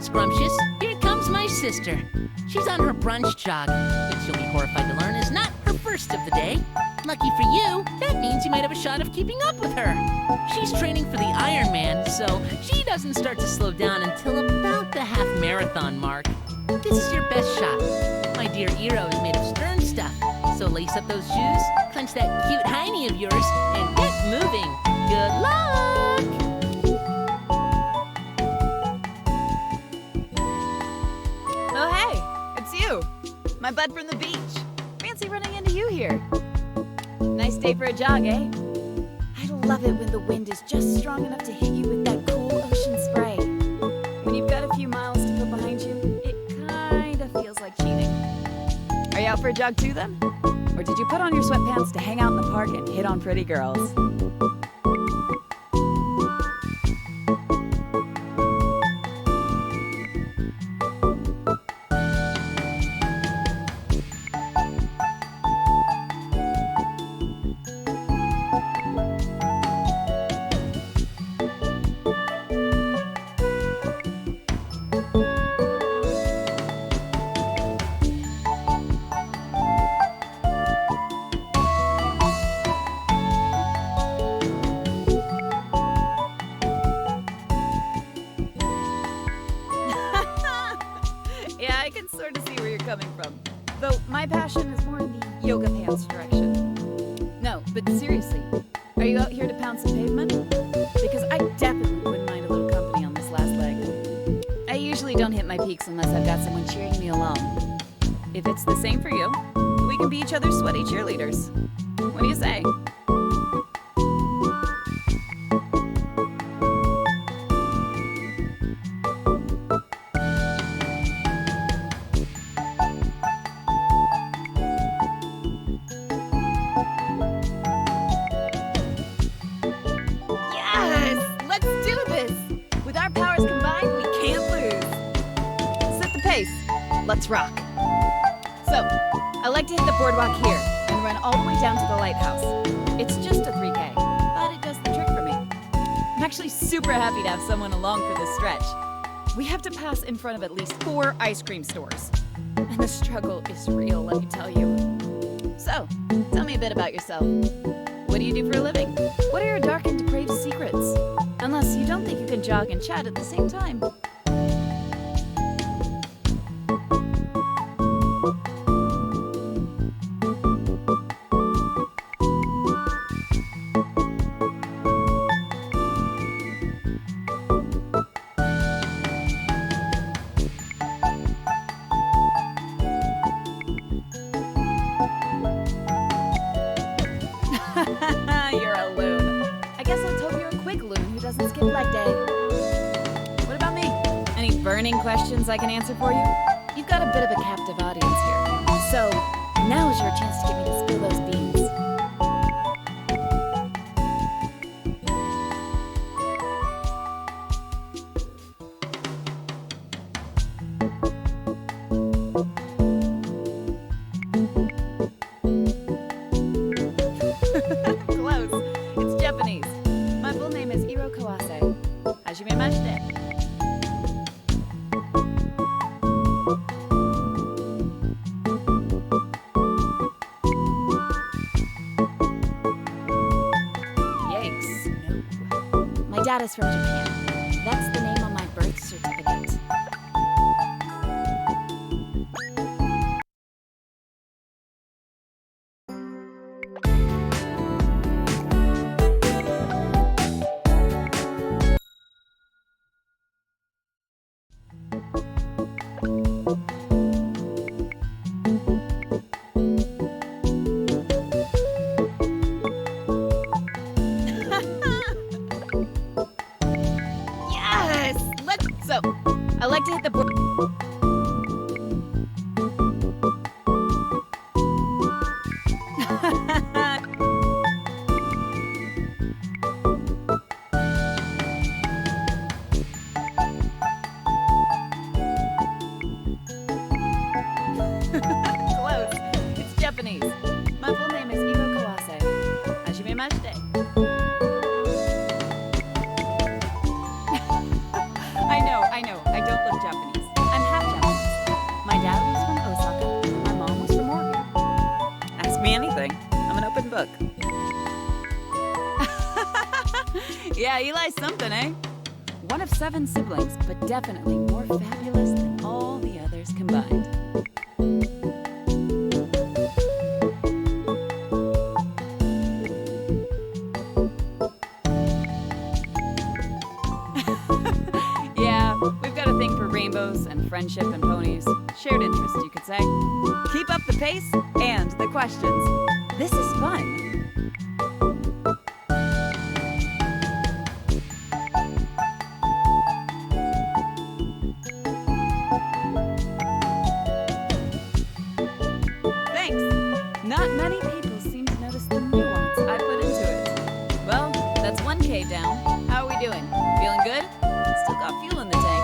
Scrumptious, here comes my sister. She's on her brunch jog, which you'll be horrified to learn is not her first of the day. Lucky for you, that means you might have a shot of keeping up with her. She's training for the Ironman, so she doesn't start to slow down until about the half marathon mark. This is your best shot. My dear Eero is made of stern stuff, so lace up those shoes, clench that cute hiney of yours, and get moving. Good luck! Oh, hey, it's you. My bud from the beach. Fancy running into you here. Nice day for a jog, eh? I love it when the wind is just strong enough to hit you with that cool ocean spray. When you've got a few miles to put behind you, it kinda feels like cheating. Are you out for a jog too, then? Or did you put on your sweatpants to hang out in the park and hit on pretty girls? Yeah, I can sort of see where you're coming from. Though my passion is more in the yoga pants direction. No, but seriously, are you out here to pound some pavement? Because I definitely wouldn't mind a little company on this last leg. I usually don't hit my peaks unless I've got someone cheering me along. If it's the same for you, we can be each other's sweaty cheerleaders. What do you say? Yes! Let's do this! With our powers combined, we can't lose. Set the pace. Let's rock. So, I like to hit the boardwalk here and run all the way down to the lighthouse. It's just a 3K, but it does the trick for me. I'm actually super happy to have someone along for this stretch. We have to pass in front of at least 4 ice cream stores. And the struggle is real, let me tell you. So, tell me a bit about yourself. What do you do for a living? What are your dark and depraved secrets? Unless you don't think you can jog and chat at the same time. You're a loon. I guess let's hope you're a quick loon who doesn't skip leg day. What about me? Any burning questions I can answer for you? You've got a bit of a captive audience here. So, now is your chance to get me to spill those beans. Close. It's Japanese. My full name is Eero Kawase. Hajime mashite. Yikes. No. My dad is from Japan. That's the name on my birth certificate. Yes! So, I like to hit the board. Close. It's Japanese. My full name is Eero Kawase. Hajime mashite. I know. I don't look Japanese. book. Yeah, Eli's something, eh? One of 7 siblings, but definitely more fabulous than all the others combined. Yeah, we've got a thing for rainbows and friendship and ponies. Shared interest, you could say. Keep up the pace and the questions. This is fun. Thanks. Not many people seem to notice the nuance I put into it. Well, that's 1K down. How are we doing? Feeling good? Still got fuel in the tank.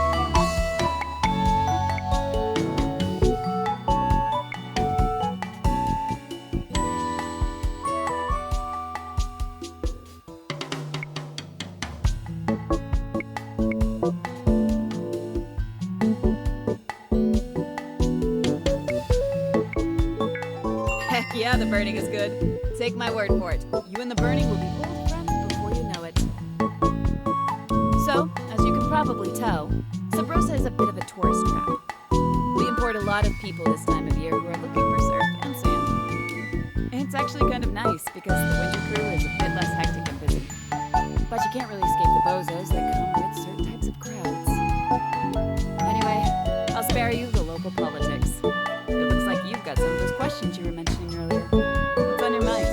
Heck yeah, the burning is good. Take my word for it. You and the burning will be old friends before you know it. So, as you can probably tell, Sabrosa is a bit of a tourist trap. We import a lot of people this time of year who are looking for surf and sand. And it's actually kind of nice because the winter crew is a bit less hectic and busy. But you can't really escape the bozos that come with certain types of crowds. Anyway, I'll spare you the local politics. It looks like you've got some of those questions you were mentioning earlier. What's on your mind?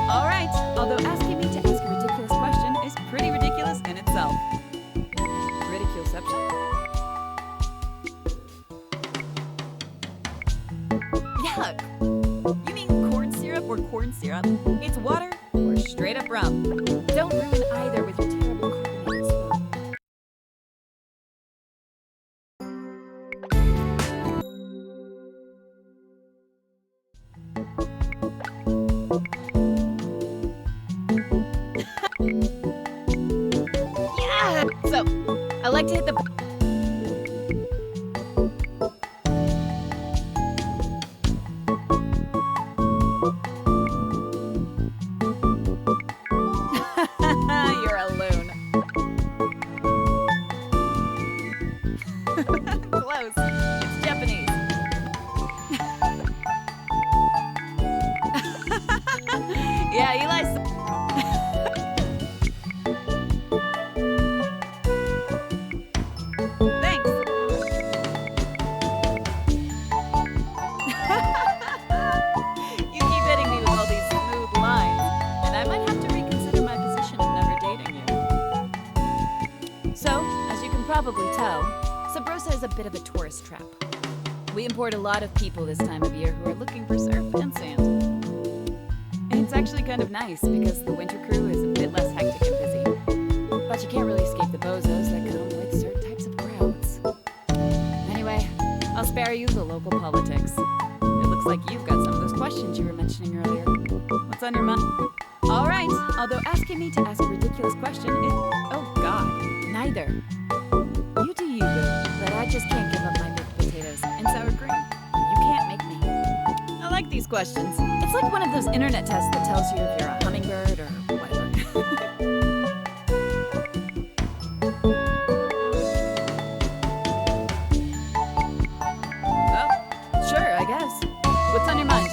All right, although asking me to ask a ridiculous question is pretty ridiculous in itself. Ridiculeception? Yuck! You mean corn syrup or corn syrup? It's water or straight up rum. Don't ruin either with your terrible carbonated syrup. Yeah! So, I like to hit the... You're a loon. Close. It's Japanese. Yeah, Eli's... Thanks. You keep hitting me with all these smooth lines, and I might have to reconsider my position of never dating you. So, as you can probably tell, Sabrosa is a bit of a tourist trap. We import a lot of people this time of year who are looking for surf and sand. And it's actually kind of nice because the winter crew is a bit less hectic and busy. But you can't really escape the bozos that come with certain types of crowds. Anyway, I'll spare you the local politics. It looks like you've got some of those questions you were mentioning earlier. What's on your mind? All right, although asking me to ask a ridiculous question is... Oh, God, neither. You do you, boo, but I just can't give up my baked potatoes and sour cream. You can't make me. I like these questions. It's like one of those internet tests that tells you if you're a hummingbird or whatever. Oh, sure, I guess. What's on your mind?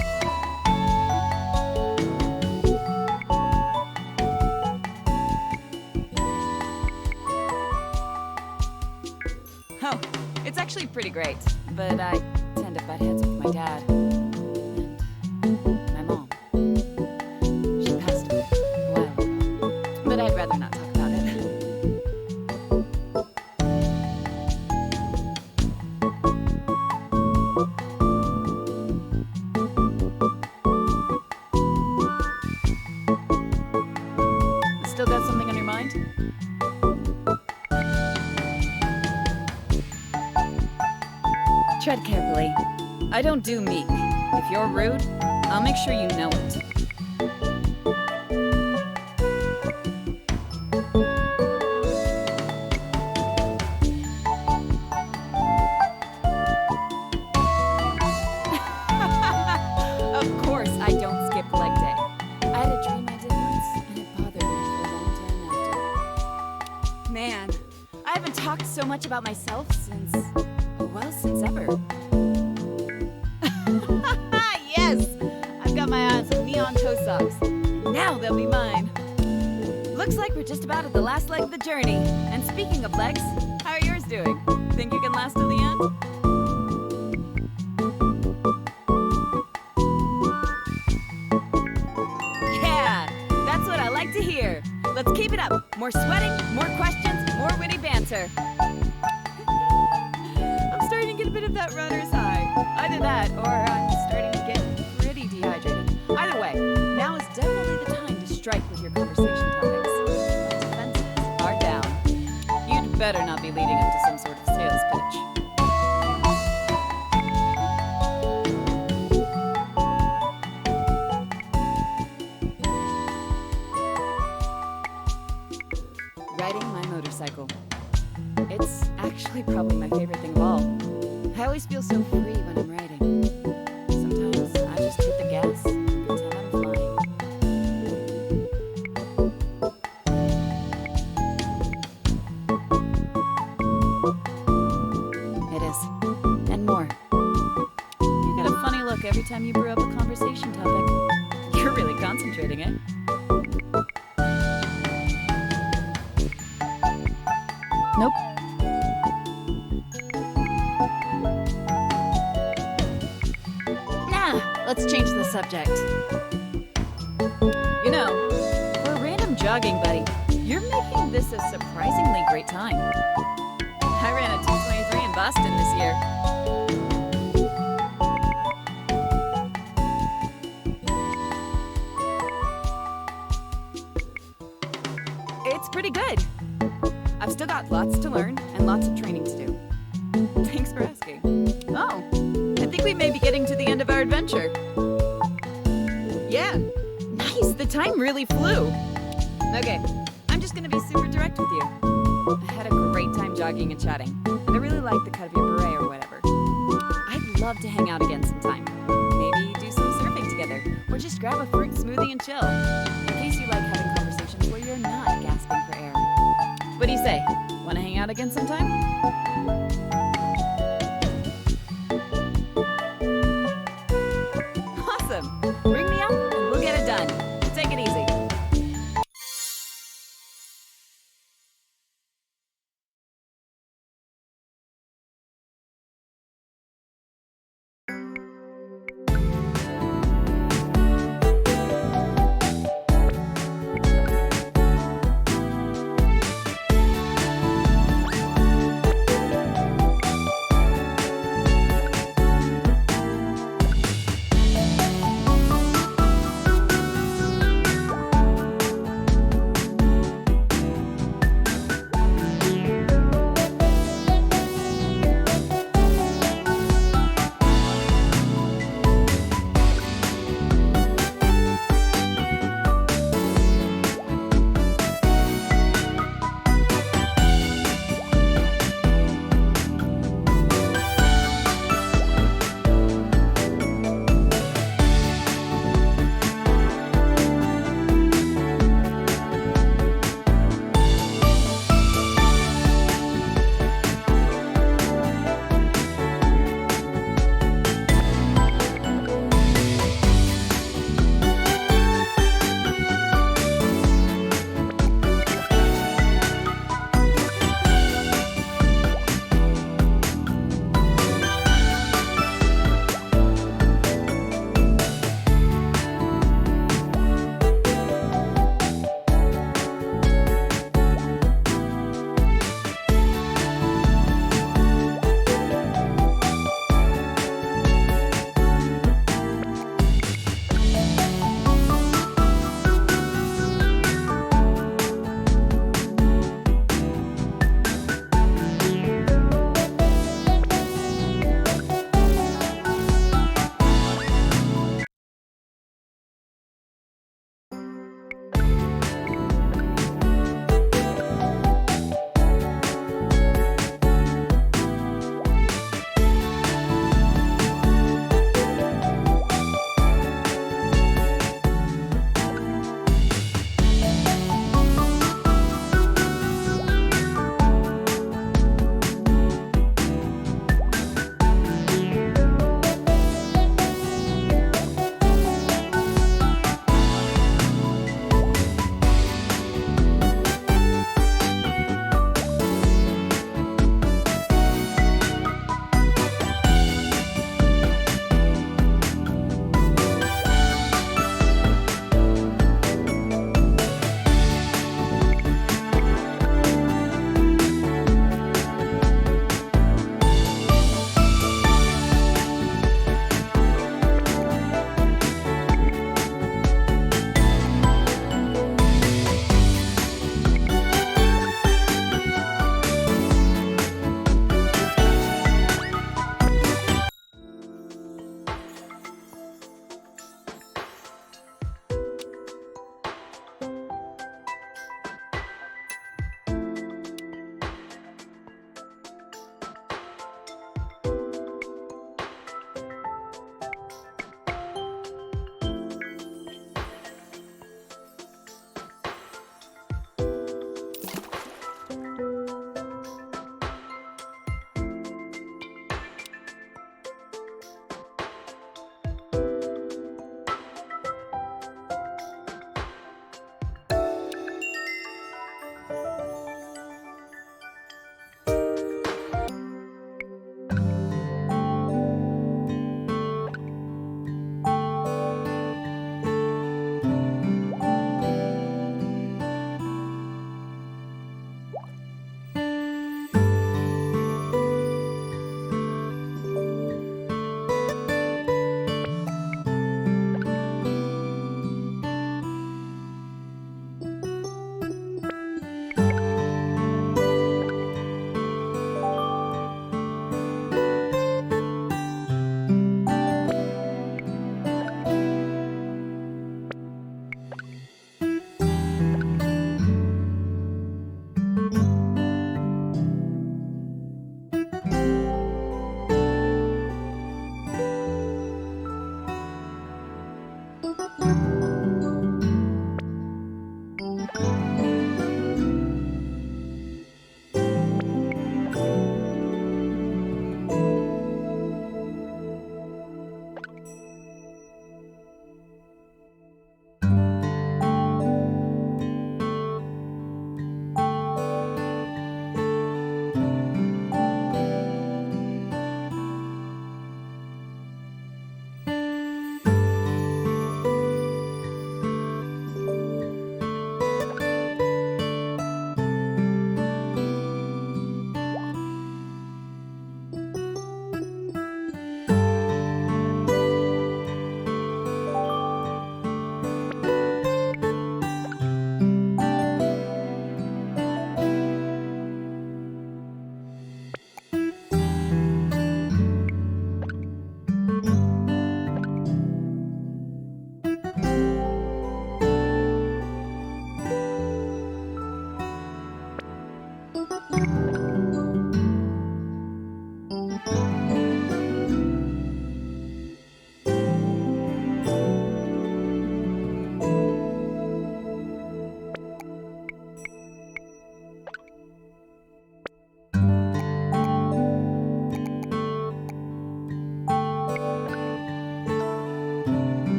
Oh, it's actually pretty great, but I tend to butt heads with my dad. And my mom. She passed away a while ago, but I'd rather not talk about it. Still got something on your mind? Tread carefully. I don't do meek. If you're rude, I'll make sure you know it. man, I haven't talked so much about myself since ever. Yes! I've got my eyes on neon toe socks. Now they'll be mine. Looks like we're just about at the last leg of the journey. And speaking of legs, how are yours doing? Think you can last till the end? Yeah, that's what I like to hear. Let's keep it up. More sweating, more questions, more witty banter. I'm starting to get a bit of that runner's high. Either that, or I'm starting to get pretty dehydrated. Either way, now is definitely the time to strike with your conversation topics. My defenses are down. You'd better not be leading into some sort of sales pitch. Riding my motorcycle. It's actually probably my favorite thing of all. I always feel so free when I'm riding. Sometimes I just hit the gas and pretend I'm flying. It is. And more. You get a funny look every time you brew up a conversation topic. You're really concentrating, eh? Nope. Let's change the subject. You know, for a random jogging buddy, you're making this a surprisingly great time. I ran a 2:23 in Boston this year. It's pretty good. I've still got lots to learn and lots of training to do. Thanks for asking. Oh. I think we may be getting to the end of our adventure. Yeah, nice, the time really flew. Okay, I'm just gonna be super direct with you. I had a great time jogging and chatting, and I really like the cut of your beret or whatever. I'd love to hang out again sometime. Maybe do some surfing together, or just grab a fruit smoothie and chill. In case you like having conversations where you're not gasping for air. What do you say? Wanna hang out again sometime? Bring me up and we'll get it done. Take it easy. I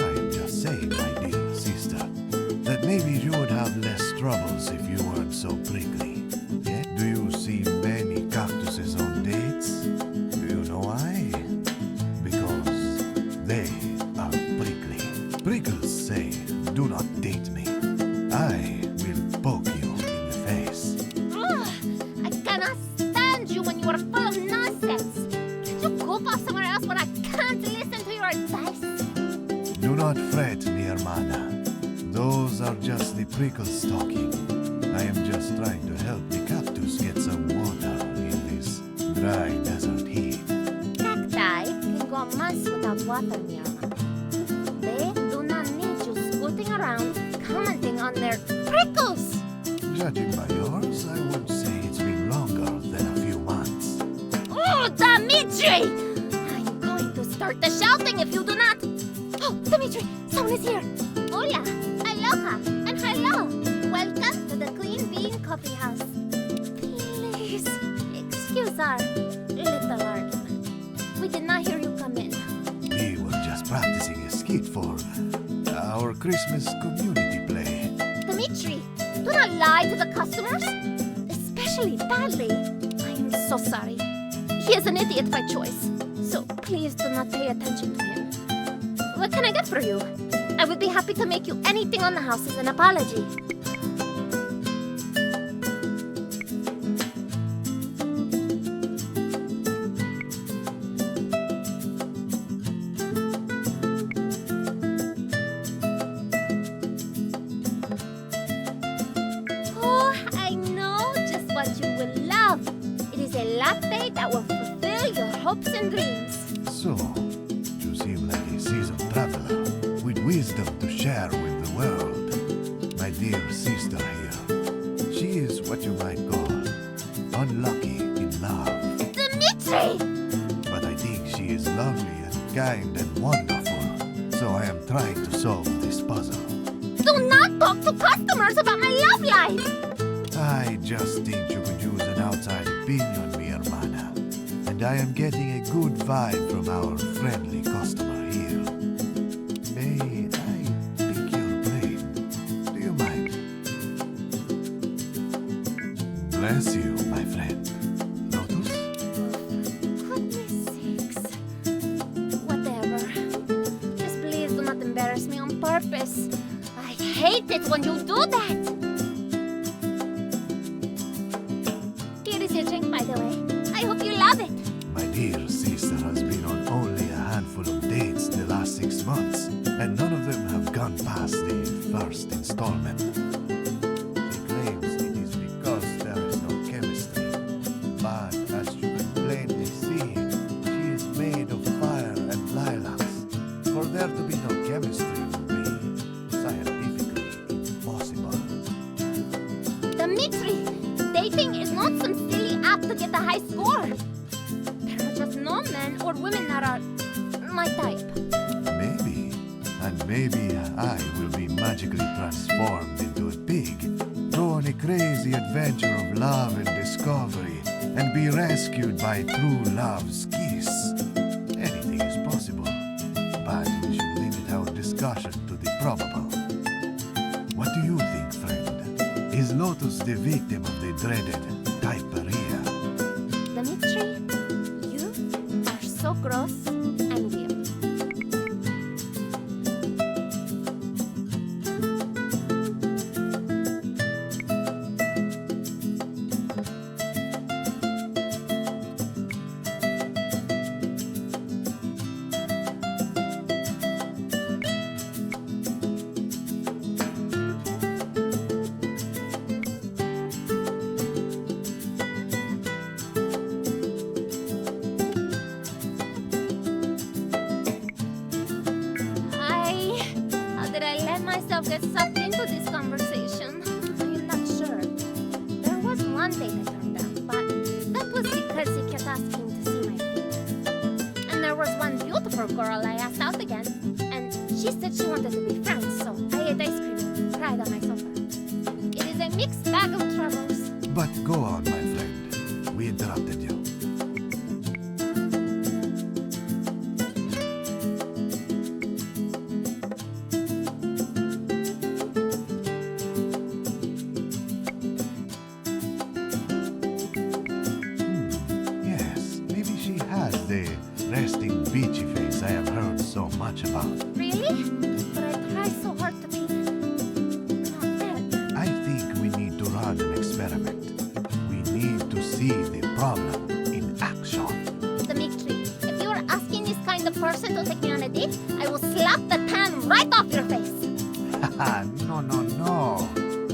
am just saying, my dear sister, that maybe you would have less troubles if you weren't so prickly. Yeah? Do you see many cactuses on dates? Do you know why? Because they are prickly. Prickles say, do not date me. I will poke you in the face. Ugh, I cannot stand you when you are full of nonsense. Can't you goof off somewhere else when I can't listen to your advice? Do not fret, mi hermana. Those are just the prickles talking. I am just trying to help the cactus get some water in this dry desert heat. Cacti can go months without water, Mira. They do not need you scooting around commenting on their prickles. Judging by yours, I would say it's been longer than a few months. Oh, Dimitri! I'm going to start the shouting if you do not. Oh, Dimitri, someone is here. Hola, aloha, and hello. Welcome to the Queen Bean Coffee House. Please, excuse our little argument. We did not hear you come in. We were just practicing a skit for our Christmas community play. Dimitri, do not lie to the customers, especially Dudley. I am so sorry. He is an idiot by choice, so please do not pay attention to him. What can I get for you? I would be happy to make you anything on the house as an apology. Oh, I know just what you will love. It is a latte that will fulfill your hopes and dreams. So, you seem like a seasoned traveler with wisdom to share with the world. My dear sister here, she is what you might call unlucky in love. Dimitri! But I think she is lovely and kind and wonderful. So I am trying to solve this puzzle. Do not talk to customers about my love life! I just think you could use an outside opinion, mi hermana. And I am getting a good vibe from our friendly customer here. May I pick your brain? Do you mind? Bless you, my friend. Lotus? Goodness sakes. Whatever. Just please do not embarrass me on purpose. I hate it when you do that. Here is your drink, by the way. I hope you love it. My dear sister has been on only a handful of dates the last 6 months, and none of them have gone gone past the first installment. She claims it is because there is no chemistry. But as you can plainly see, she is made of fire and lilacs. For there to be no chemistry would be scientifically impossible. Dimitri, dating is not some silly app to get a high score. There are just no men or women that are my type. Maybe, and maybe I will be magically transformed into a pig, go on a crazy adventure of love and discovery, and be rescued by true love's kiss. Anything is possible, but we should limit our discussion to the probable. What do you think, friend? Is Lotus the victim of the dreaded typeria? Dimitri, you are so gross and weird. How did I let myself get sucked into this conversation? I'm not sure. There was one date I turned down, but that was because he kept asking to see my feet. And there was one beautiful girl I asked out again, and she said she wanted to be friends, so I ate ice cream and cried on my sofa. It is a mixed bag of troubles. But go on, my friend. We interrupted you. Yes, maybe she has the resting beachy face I have heard so much about. Really? But I try so hard to be not that. I think we need to run an experiment. We need to see the problem in action. Dimitri, if you are asking this kind of person to take me on a date, I will slap the tan right off your face. Haha, no.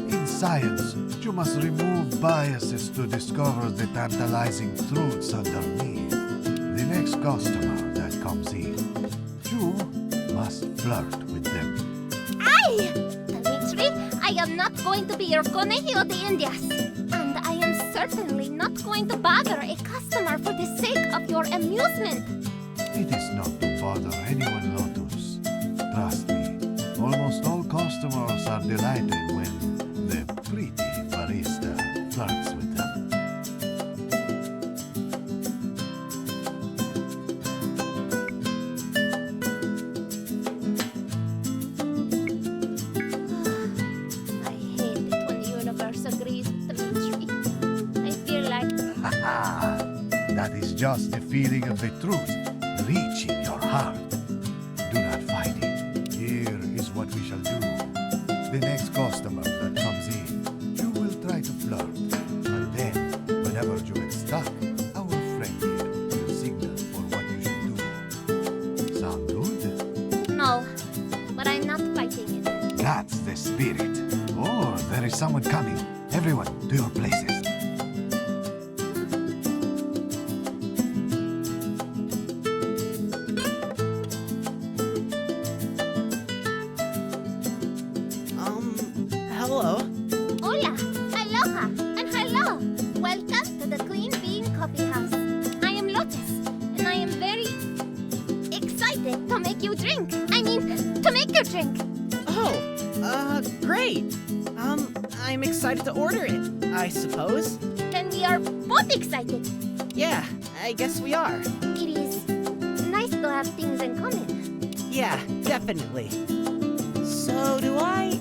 In science, you must remove biases to discover the tantalizing truths underneath. The next customer that comes in, you must flirt with them. Ay! Dimitri, I am not going to be your conejillo de indias. And I am certainly not going to bother a customer for the sake of your amusement. It is not to bother anyone, Lotus. Trust me, almost all customers are delighted when the pretty barista flirts with them. I hate it when the universe agrees with Dimitri. I feel like Haha, that is just the feeling of the truth reaching your heart. Do not fight it. Here is what we shall do. The next customer that comes in, you will try to flirt. And then, whenever you get stuck, our friend here will signal for what you should do. Sound good? no, but I'm not fighting it. That's the spirit. Oh, there is someone coming. Everyone, to your places. Hello. Hola, aloha, and hello. Welcome to the Clean Bean Coffee House. I am Lotus, and I am very excited to make you drink. To make you drink. Oh, great. I'm excited to order it, I suppose. Then we are both excited. Yeah, I guess we are. It is nice to have things in common. Yeah, definitely. So, do I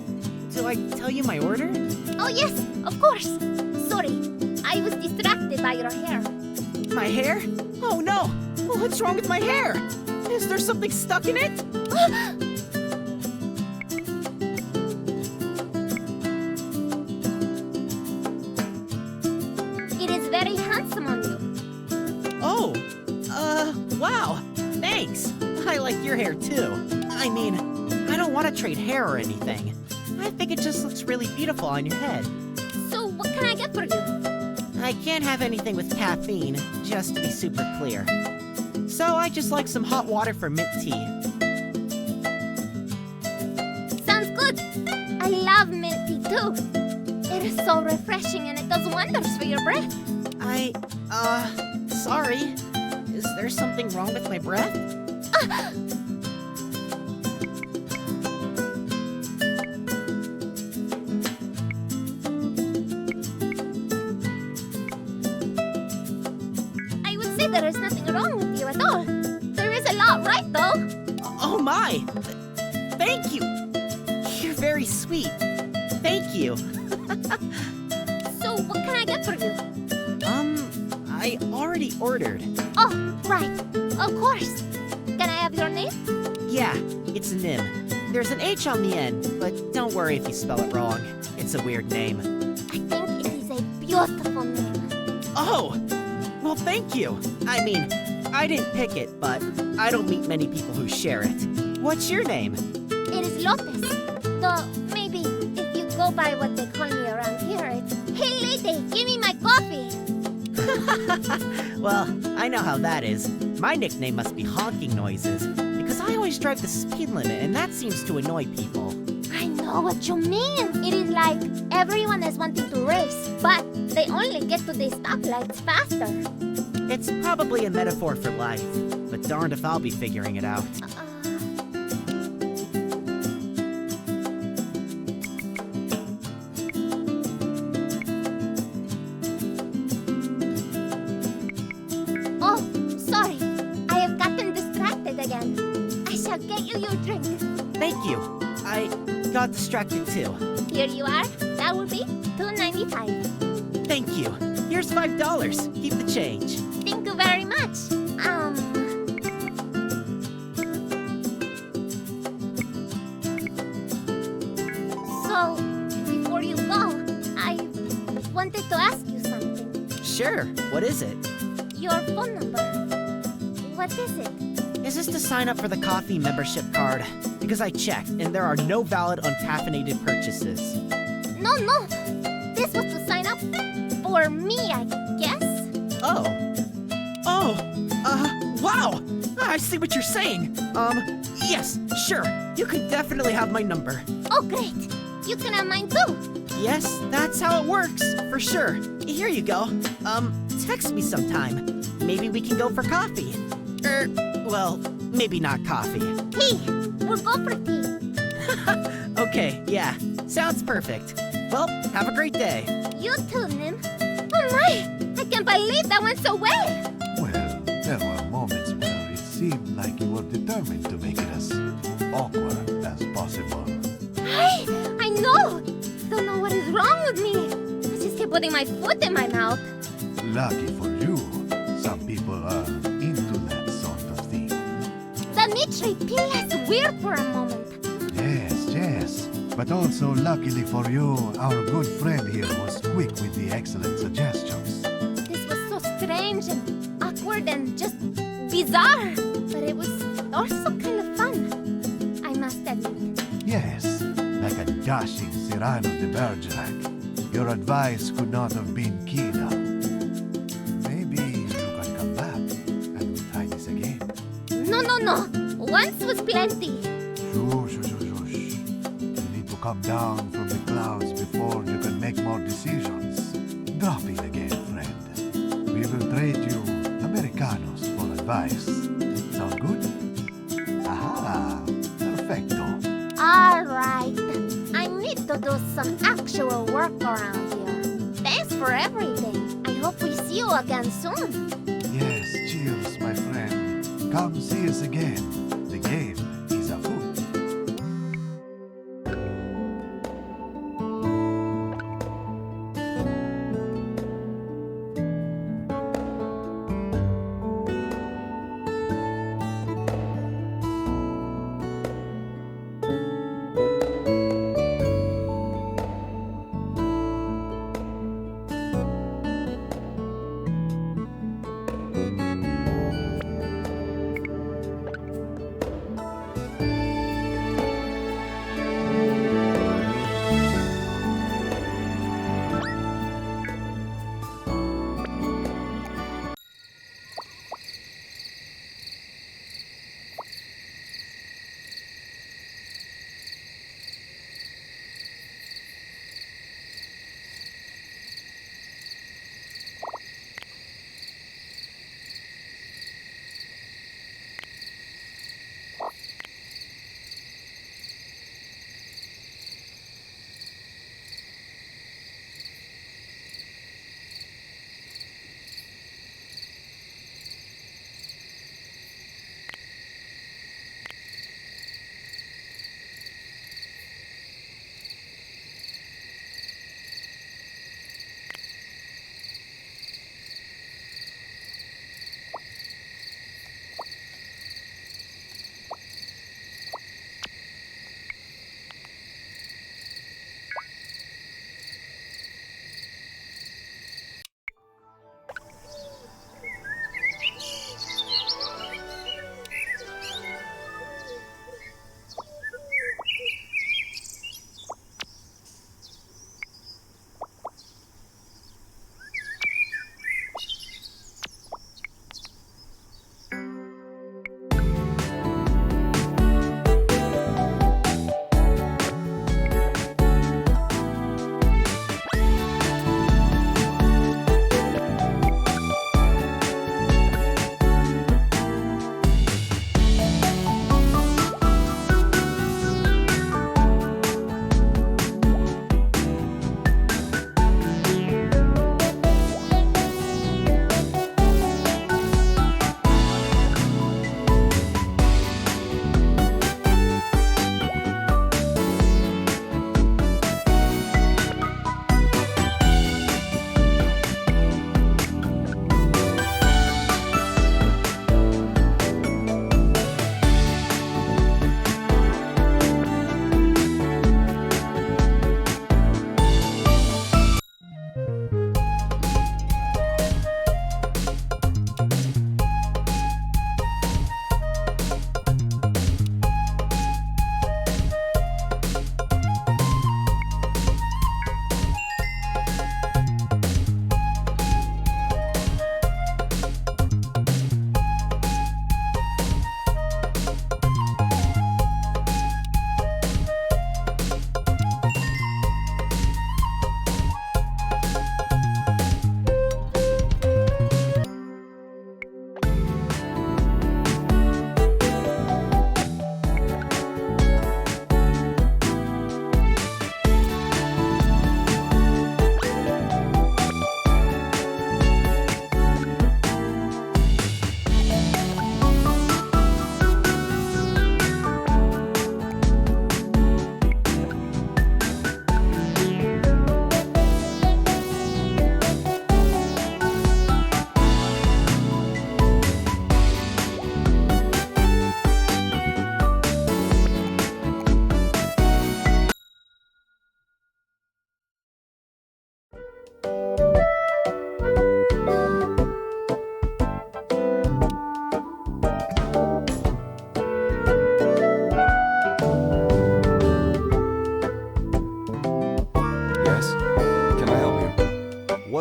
tell you my order? Oh yes, of course. Sorry, I was distracted by your hair. My hair? Oh no! What's wrong with my hair? Is there something stuck in it? It is very handsome on you. Oh, wow. Thanks. I like your hair too. I mean, I don't don't want to trade hair or anything. I think it just looks really beautiful on your head. So, what can I get for you? I can't have anything with caffeine, just to be super clear. So I just like some hot water for mint tea. Sounds good. I love mint tea too. It is so refreshing and it does wonders for your breath. Sorry. Is there something wrong with my breath? I would say there is nothing wrong with you at all. There is a lot right though. Oh my! Thank you! You're very sweet. Thank you. So, what can I get for you? I already ordered. Oh, right. Of course. Can I have your name? Yeah, it's Nim. There's an H on the end, but don't worry if you spell it wrong. It's a weird name. I think it is a beautiful name. Oh! Well, thank you. I mean, I didn't pick it, but I don't meet many people who share it. What's your name? It is Lotus. Though, maybe if you go by what they call me around here, it's, "Hey lady, give me my coffee." Well, I know how that is. My nickname must be Honking Noises, because I always drive the speed limit, and that seems to annoy people. I know what you mean. It is like everyone is wanting to race, but they only get to the stoplights faster. It's probably a metaphor for life, but darned if I'll be figuring it out. Oh, sorry. I have gotten distracted again. I shall get you your drink. Thank you. I got distracted too. Here you are. That will be $2.95. Thank you. Here's $5. Keep the change. Thank you very much. So, before you go, I wanted to ask you something. Sure. What is it? Your phone number. What is it? Is this to sign up for the coffee membership card? Because I checked, and there are no valid uncaffeinated purchases. No. This was to sign up for me, I guess. Wow! I see what you're saying. Yes, sure. You can definitely have my number. Oh, great. You can have mine too. Yes, that's how it works, for sure. Here you go. Text me sometime. Maybe we can go for coffee. Well, maybe not coffee. Tea. We'll go for tea. Okay, yeah. Sounds perfect. Well, have a great day. You too, Nim. Oh my! I can't believe that went so well. Well, there were moments where it seemed like you were determined to make it as awkward as possible. I know. Don't know what is wrong with me. I just keep putting my foot in my mouth. Lucky for you, some people are into that sort of thing. Dimitri, feel less weird for a moment. Yes. But also, luckily for you, our good friend here was quick with the excellent suggestions. This was so strange and awkward and just bizarre. But it was also kind of fun. I must admit. Yes, like a dashing Cyrano de Bergerac. Your advice could not have been keener. Maybe you can come back and we'll try this again. No. Once was plenty. Shush. You need to come down from the clouds before you can make more decisions. Drop in again, friend. We will trade you Americanos for advice. Sound good? Aha! Perfecto. All right. I need to do some actual work around here. Thanks for everything. I hope we see you again soon. Yes, cheers, my friend. Come see us again. The game is afoot.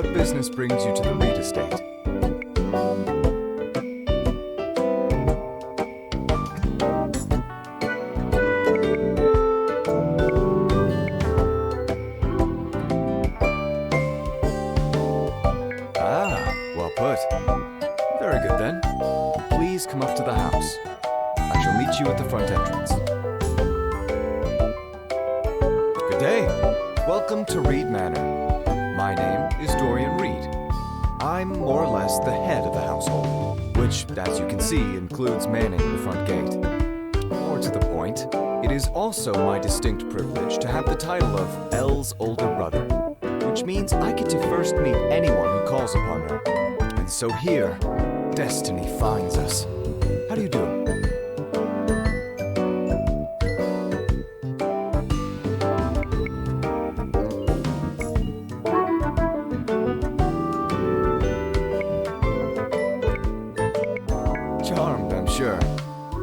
what business brings you to the Reed estate? Ah, well put. Very good then. Please come up to the house. I shall meet you at the front entrance. Good day. Welcome to Reed Manor. My name is Dorian Reed. I'm more or less the head of the household, which, as you can see, includes manning the front gate. More to the point, it is also my distinct privilege to have the title of Elle's older brother, which means I get to first meet anyone who calls upon her. And so here, destiny finds us. How do you do? Charmed, I'm sure.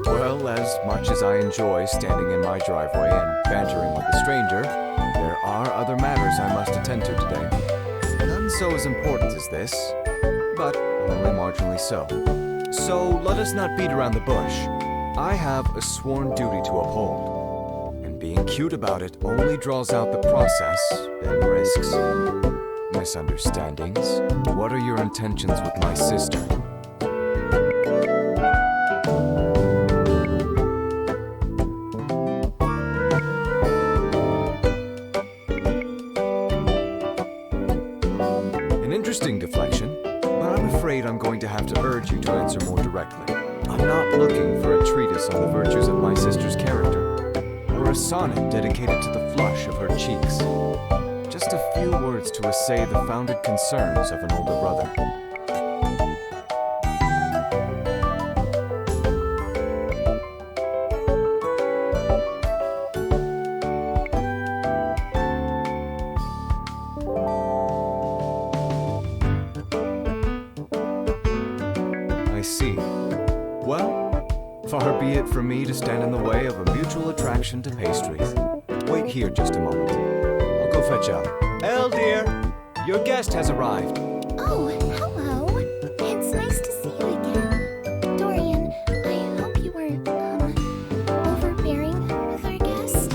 Well, as much as I enjoy standing in my driveway and bantering with a stranger, there are other matters I must attend to today. None so as important as this, but only marginally so. So let us not beat around the bush. I have a sworn duty to uphold, and being cute about it only draws out the process and risks misunderstandings. What are your intentions with my sister? An interesting deflection, but I'm afraid I'm going to have to urge you to answer more directly. I'm not looking for a treatise on the virtues of my sister's character, or a sonnet dedicated to the flush of her cheeks. Just a few words to essay the founded concerns of an older brother. I see. Well, far be it from me to stand in the way of a mutual attraction to pastries. Wait here just a moment. I'll go fetch Elle. Elle, dear, your guest has arrived. Oh, hello. It's nice to see you again. Dorian, I hope you weren't, overbearing with our guest.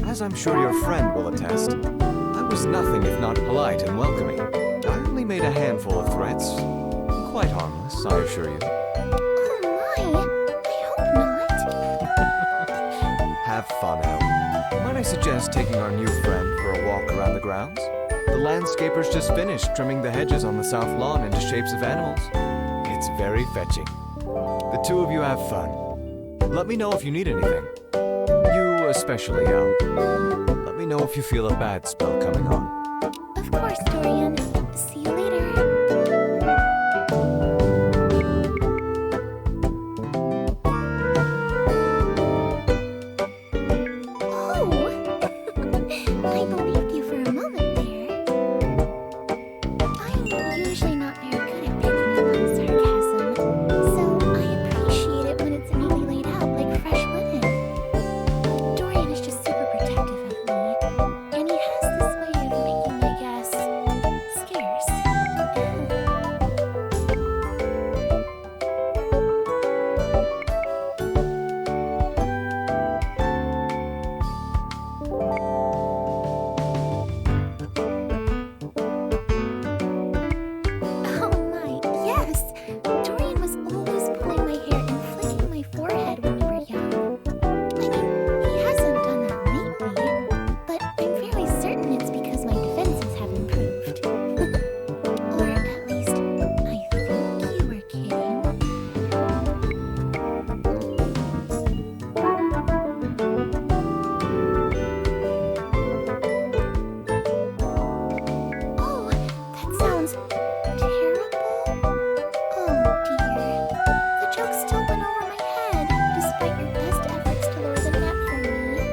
As I'm sure your friend will attest, I was nothing if not polite and welcoming. I only made a handful of threats. Quite harmless, I assure you. Oh my, I hope not. Have fun, Elle. Might I suggest taking our new friend for a walk around the grounds? The landscapers just finished trimming the hedges on the south lawn into shapes of animals. It's very fetching. The two of you have fun. Let me know if you need anything. You especially, Elle. Let me know if you feel a bad spell coming on. Of course, Dorian. See you later. I believed you for a moment there. I'm usually not very good at picking up on sarcasm, so I appreciate it when it's neatly laid out like fresh linen. Dorian is just super protective of me, and he has this way of making my guess scarce. Oh my, yes! Dorian was always pulling my hair and flicking my forehead when we were young. I mean, he hasn't done that lately, but I'm fairly certain it's because my defenses have improved. Or at least, I think you were kidding. Oh, that sounds terrible. Oh dear. The joke still went over my head, despite your best efforts to lure them back from me.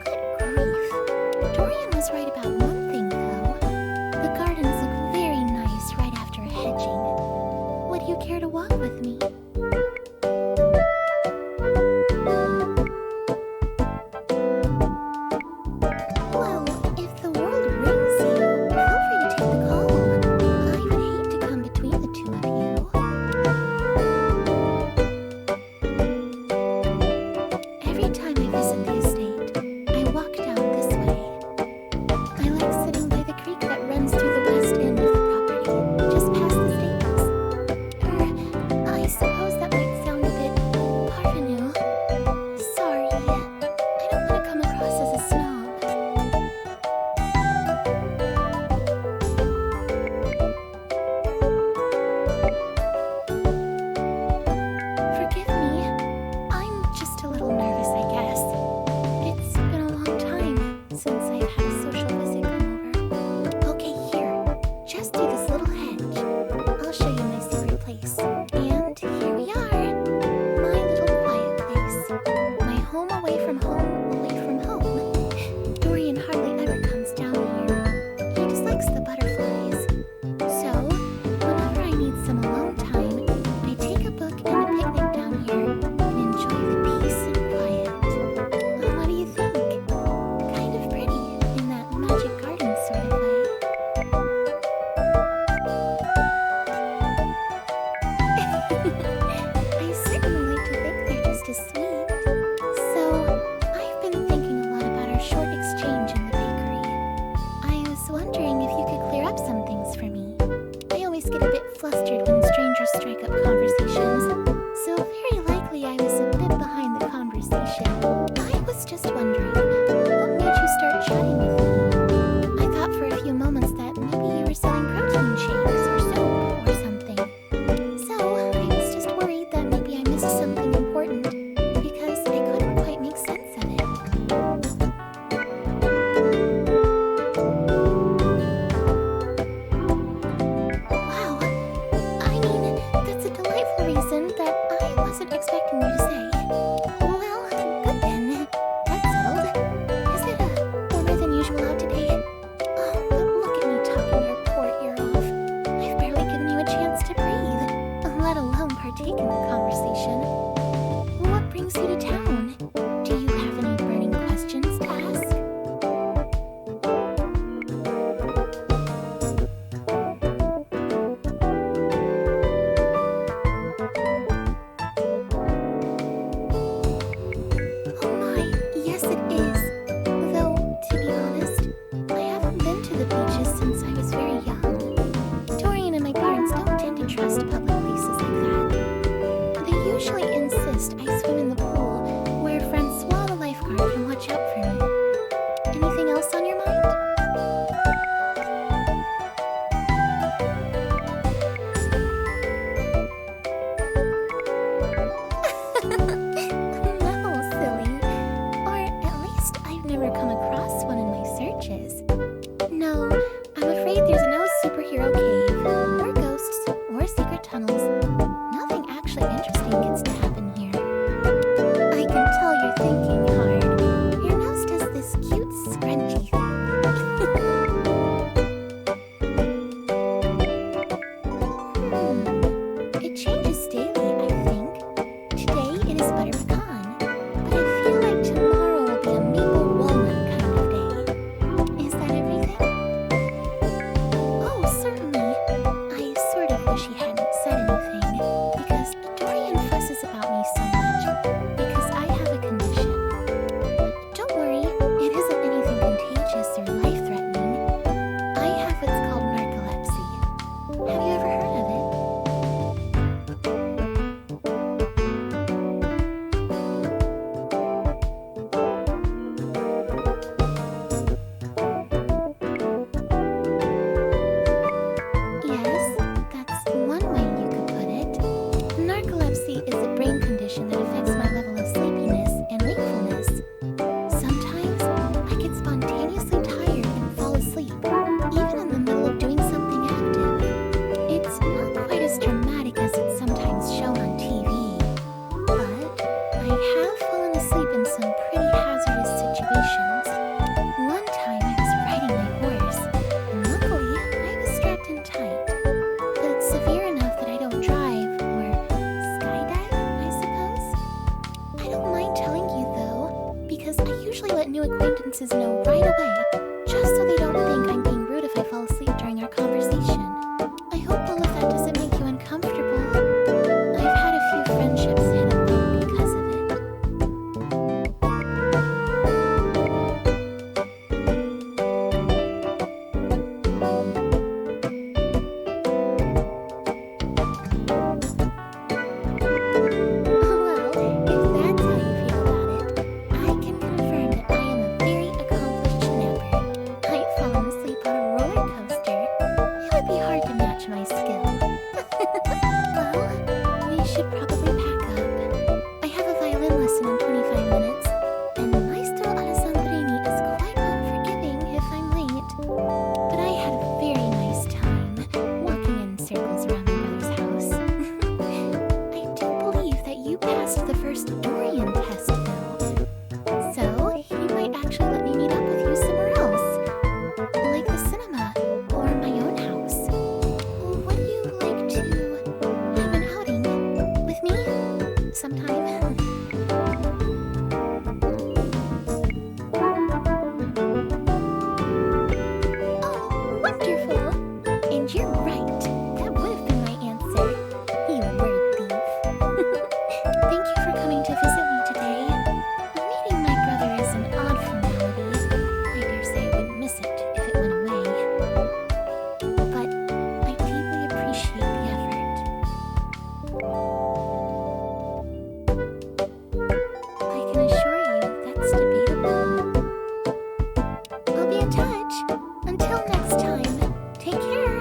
Good grief. Dorian was right about one thing, though. The gardens look very nice right after hedging. Would you care to walk with me? Well, if the world rings you, feel free to take the call. else on your mind? No, silly. Or at least I've never come across one in my searches. No, I'm afraid there's no superhero cave, or ghosts, or secret tunnels. Nothing actually interesting gets to happen here. I can tell you're thinking hard. Your nose does this cute scrunchy thing. It changes daily, I think. Today it is butter pecan, but I feel like tomorrow will be a maple walnut kind of day. Is that everything? Oh, certainly. I sort of wish he hadn't said anything, because Dorian fusses about me so much, because I have a condition. Don't worry, it isn't anything contagious or life-threatening. I have what's called narcolepsy. Have you ever heard of it? Yes, that's one way you could put it. Narcolepsy is a brain condition that affects my level of sleepiness and wakefulness. Sometimes I get spontaneously tired and fall asleep, even in the middle of doing something active. It's not quite as dramatic as it's sometimes shown on TV, but I have fallen asleep in some pretty hazardous situations. One time I was riding my horse, and luckily I was strapped in tight. But it's severe enough that I don't drive or skydive, I suppose. I don't mind telling you though, because I usually let new acquaintances know right away, just so they don't think I'm being rude if I fall asleep during our conversation. I hope all of that doesn't make you uncomfortable. I've had a few friendships hit a bump because of it. Well, if that's how you feel about it, I can confirm that I am a very accomplished napper. I've fallen asleep on a roller coaster. It would be hard to match my skill. Well, we should probably pack up. I have a violin lesson in 25 minutes, and Maestro Alessandrini is quite unforgiving if I'm late. But I had a very nice time walking in circles around my brother's house. I do believe that you passed the first Dorian test, though. So, he might actually let me meet up with you somewhere else. Like the cinema, or my own house. Would you like to have an outing with me sometime? Oh, wonderful! And you're right. That would have been my answer. You word thief. Thank you for coming to visit me today. Meeting my brother is an odd formality. I dare say I wouldn't miss it if it went away. But I deeply appreciate the effort. I can assure you that's debatable. I'll be in touch. Until next time, take care.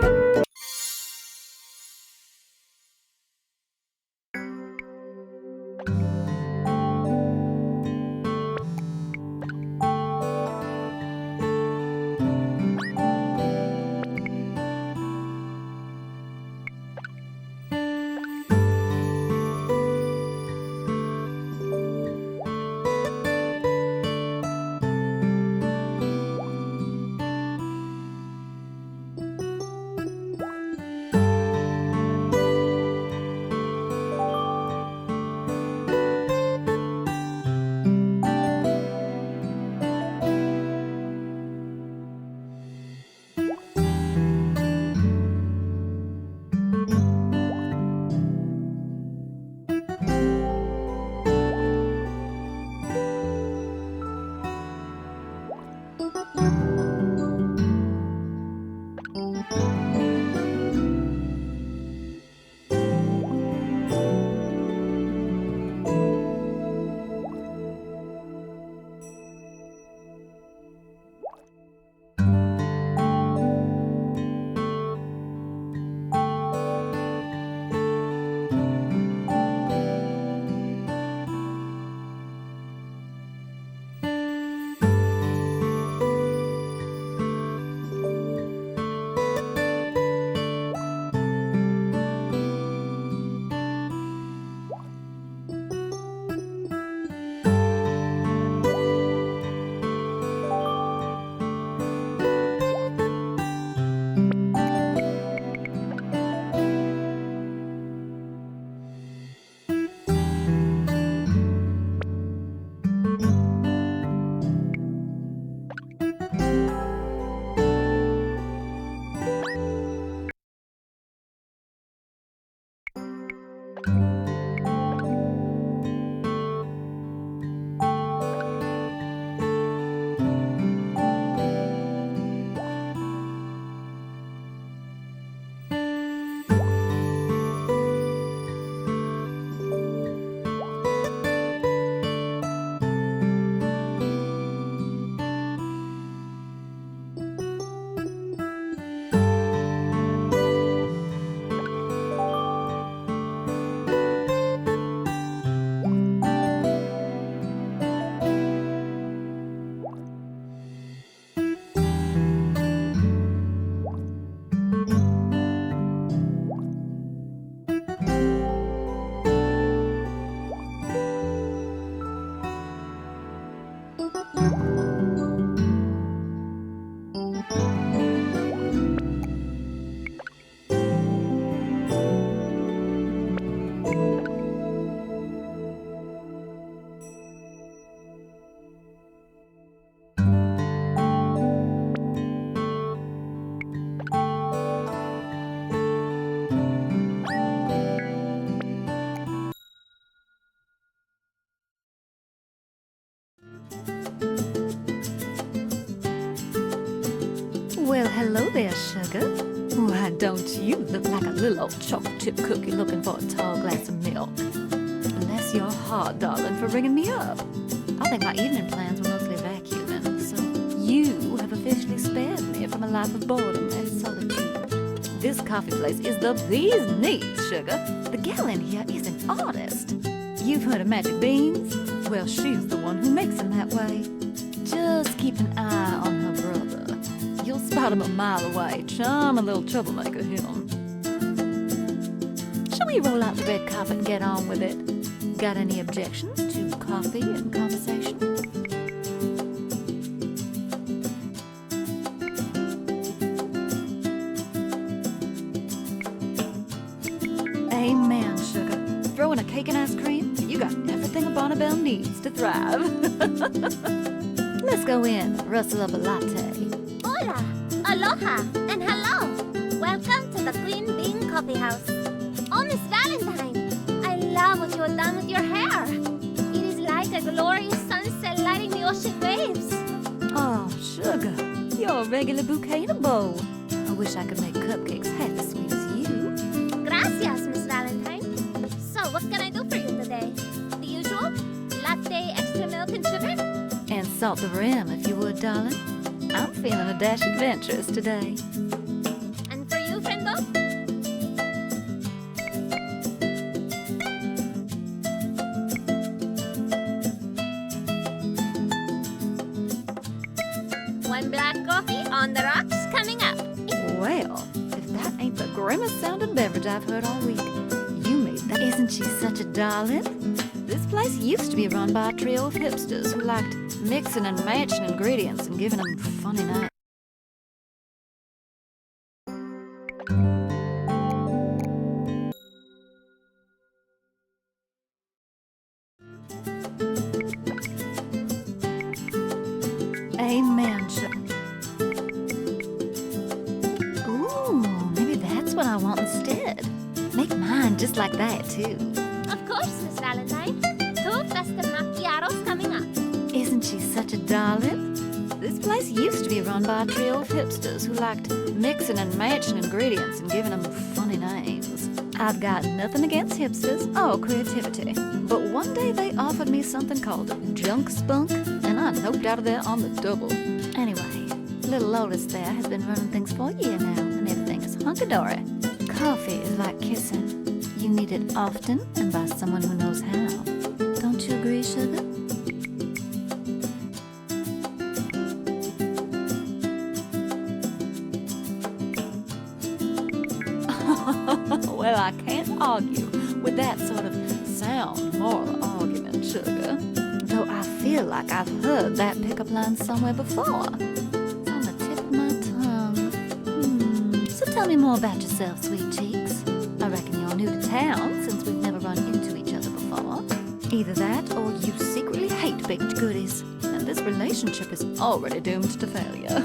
Well, hello there, sugar. Why don't you look like a little old chocolate chip cookie looking for a tall glass of milk? Bless your heart, darling, for ringing me up. I think my evening plans were mostly vacuuming, so you have officially spared me from a life of boredom and solitude. This coffee place is the bee's knees, sugar. The gal in here is an artist. You've heard of Magic Beans? Well, she's the one who makes them that way. Just keep an eye on her brother. You'll spot him a mile away. Charming little troublemaker, him. Shall we roll out the red carpet and get on with it? Got any objections to coffee and conversation? Amen, sugar. Throw in a cake and ice cream, and you got everything a Bonnabelle needs to thrive. Let's go in, rustle up a latte. Hola, aloha, and hello. Welcome to the Queen Bean Coffee House. Oh, Miss Valentine, I love what you have done with your hair. It is like a glorious sunset lighting the ocean waves. Oh, sugar, you're a regular bouquet in a bowl. I wish I could make cupcakes half as sweet as you. Gracias, Miss Valentine. So, what can I do for you today? The usual? Latte, extra milk and sugar? And salt the rim, if you would, darling. I'm feeling a dash adventurous today. And for you, friendo? One black coffee on the rocks coming up. Well, if that ain't the grimmest sounding beverage I've heard all week. You made that. Isn't she such a darling? This place used to be run by a trio of hipsters who liked mixing and matching ingredients and giving them funny names. Amen, sugar. Ooh, maybe that's what I want instead. Make mine just like that, too. Of course, Miss Valentine. 2 festive macchiatos coming up. Isn't she such a darling? This place used to be run by a trio of hipsters who liked mixing and matching ingredients and giving them funny names. I've got nothing against hipsters or creativity, but one day they offered me something called junk spunk, and I noped out of there on the double. Anyway, little Lotus there has been running things for a year now, and everything is hunky-dory. Coffee is like kissing. You need it often and by someone who knows how. Don't you agree, sugar? Well, I can't argue with that sort of sound moral argument, sugar. Though I feel like I've heard that pickup line somewhere before. It's on the tip of my tongue. So tell me more about yourself, sweet cheeks. I reckon you're new to town since we've never run into each other before. Either that or you secretly hate baked goodies, and this relationship is already doomed to failure.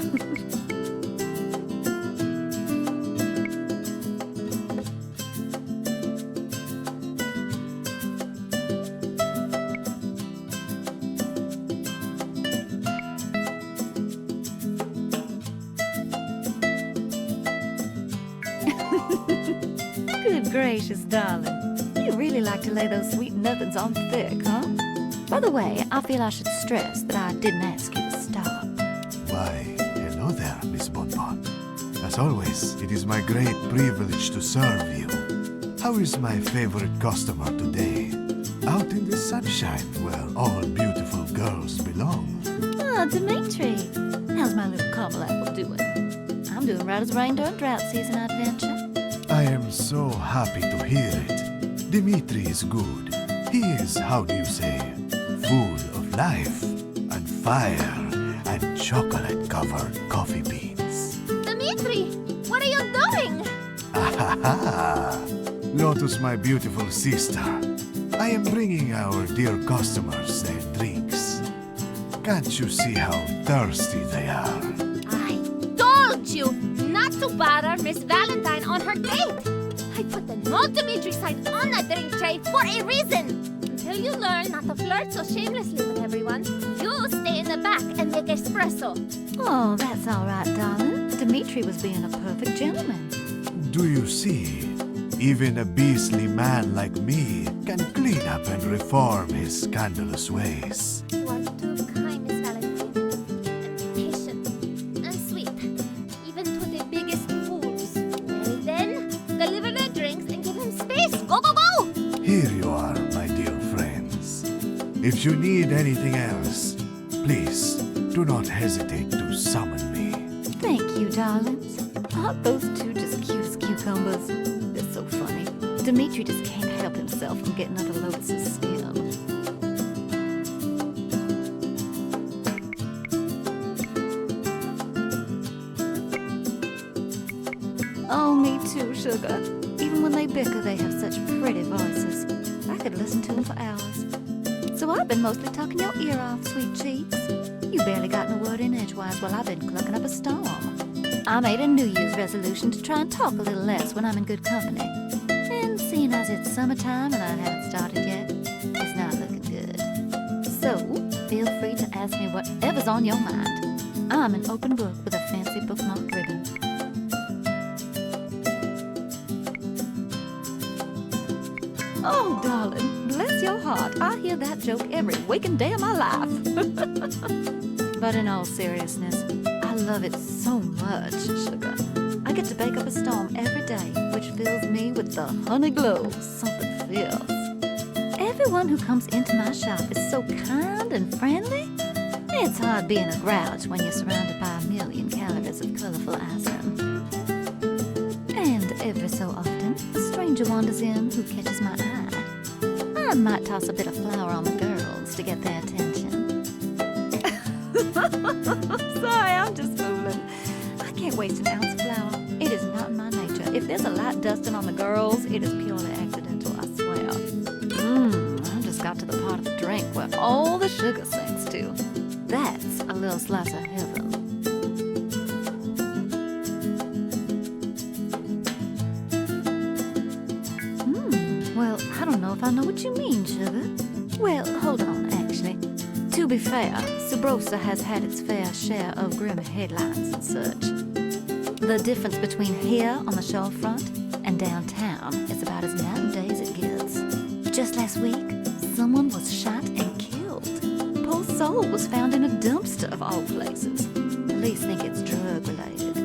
Good gracious, darling. You really like to lay those sweet nothings on thick, huh? By the way, I feel I should stress that I didn't ask you to stop. Why, hello there, Miss Bonbon. As always, it is my great privilege to serve you. How is my favorite customer today? Out in the sunshine where all beautiful girls belong. Oh, Dimitri. How's my little caramel apple doing? I'm doing right as rain during drought season adventure. I am so happy to hear it. Dimitri is good. He is, how do you say, full of life and fire and chocolate-covered coffee beans. Dimitri, what are you doing? Ah, Lotus, my beautiful sister. I am bringing our dear customers their drinks. Can't you see how thirsty they are? I told you not to bother Miss Valentine on her date. I put the no Dimitri sign on that drink tray for a reason. Until you learn not to flirt so shamelessly with everyone, you stay in the back and make espresso. Oh, that's all right, darling. Dimitri Dimitri was being a perfect gentleman. Do you see? Even a beastly man like me can clean up and reform his scandalous ways. You are too kind, Miss Valentine. And patient. And sweet. Even to the biggest fools. Well then, deliver their drinks and give them space. Go, go, go! Here you are, my dear friends. If you need anything else, please do not hesitate to summon me. Thank you, darlings. Aren't those two just cute as cucumbers? They're so funny. Dimitri just can't help himself from getting under Lotus's skin. Oh, me too, sugar. Even when they bicker, they have such pretty voices. I could listen to them for hours. So I've been mostly talking your ear off, sweet cheeks. You barely gotten a word in edgewise while I've been clucking up a storm. I made a New Year's resolution to try and talk a little less when I'm in good company. And seeing as it's summertime and I haven't started yet, it's not looking good. So, feel free to ask me whatever's on your mind. I'm an open book with a fancy bookmark ribbon. Oh, darling, bless your heart. I hear that joke every waking day of my life. But in all seriousness, I love it so much, sugar. I get to bake up a storm every day, which fills me with the honey glow of something fierce. Everyone who comes into my shop is so kind and friendly. It's hard being a grouch when you're surrounded by a million calories of colorful icing. And every so often, a stranger wanders in who catches my eye. I might toss a bit of flour on the girls to get their attention. Sorry, I'm just fooling. I can't waste an ounce of flour. It is not in my nature. If there's a light dusting on the girls, it is purely accidental, I swear. I just got to the part of the drink where all the sugar sinks to. That's a little slice of heaven. Well, I don't know if I know what you mean, sugar. Well, hold on, actually. To be fair, Subrosa has had its fair share of grim headlines and such. The difference between here on the shorefront and downtown is about as night and day as it gets. Just last week, someone was shot and killed. Poor soul was found in a dumpster of all places. Police think it's drug-related.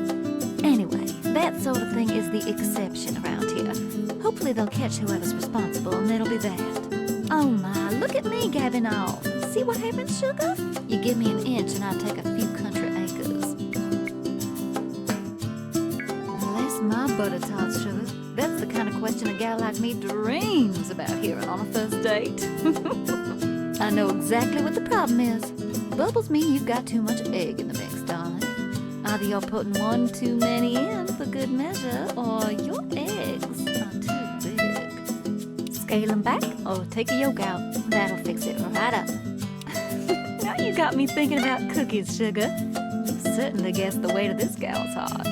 Anyway, that sort of thing is the exception around here. Hopefully they'll catch whoever's responsible and that'll be that. Oh my, look at me gabbing on. See what happens, sugar? You give me an inch and I'll take a few country acres. Bless my butter tarts, sugar. That's the kind of question a gal like me dreams about hearing on a first date. I know exactly what the problem is. Bubbles mean you've got too much egg in the mix, darling. Either you're putting one too many in for good measure, or your eggs are too big. Scale them back, or take a yolk out. That'll fix it right up. Now you got me thinking about cookies, sugar. You certainly guessed the weight of this gal's heart.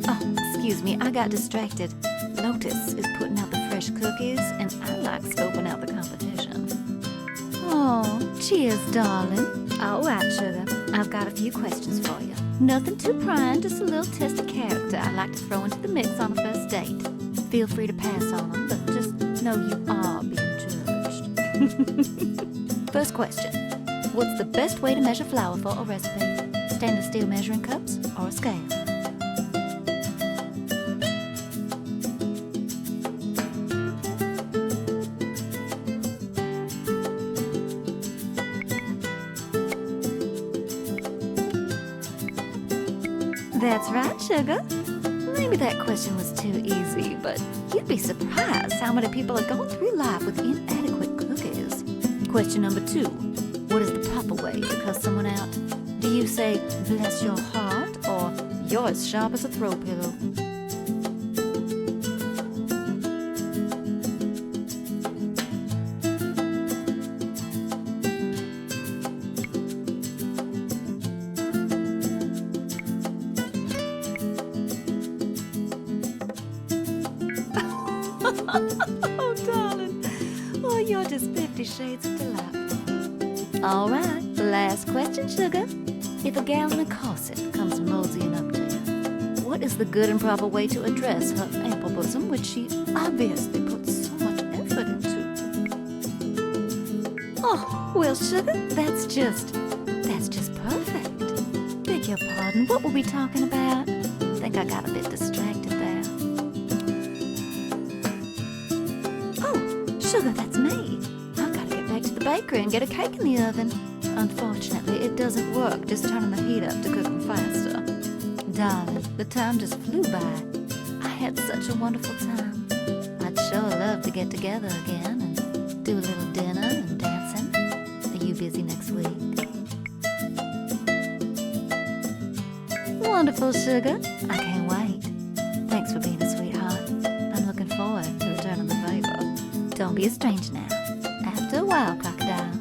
Oh, excuse me, I got distracted. Lotus is putting out the fresh cookies, and I like scoping out the competition. Oh, cheers, darling. All right, sugar. I've got a few questions for you. Nothing too prying, just a little test of character I like to throw into the mix on a first date. Feel free to pass on them, but just know you are being judged. First question. What's the best way to measure flour for a recipe? Stainless steel measuring cups or a scale? That's right, sugar. Maybe that question was too easy, but you'd be surprised how many people are going through life with inadequate cookies. Question number 2. What is the proper way to cuss someone out? Do you say, bless your heart, or you're as sharp as a throw pillow? Oh, darling. Oh, you're just 50 shades of delightful. All right, last question, sugar. If a gal in a corset comes moseying up to you, what what is the good and proper way to address her ample bosom, which she obviously puts so much effort into? Oh, well, sugar, that's just perfect. Beg your pardon, what were we talking about? Think I got a bit distracted there. Oh, sugar, that's me. I've got to get back to the bakery and get a cake in the oven. Unfortunately, it doesn't work just turning the heat up to cook them faster. Darling, the time just flew by. I had such a wonderful time. I'd sure love to get together again and do a little dinner and dancing. Are you busy next week? Wonderful, sugar. I can't wait. Thanks for being a sweetheart. I'm looking forward to returning the favor. Don't be a stranger now. After a while, crocodile.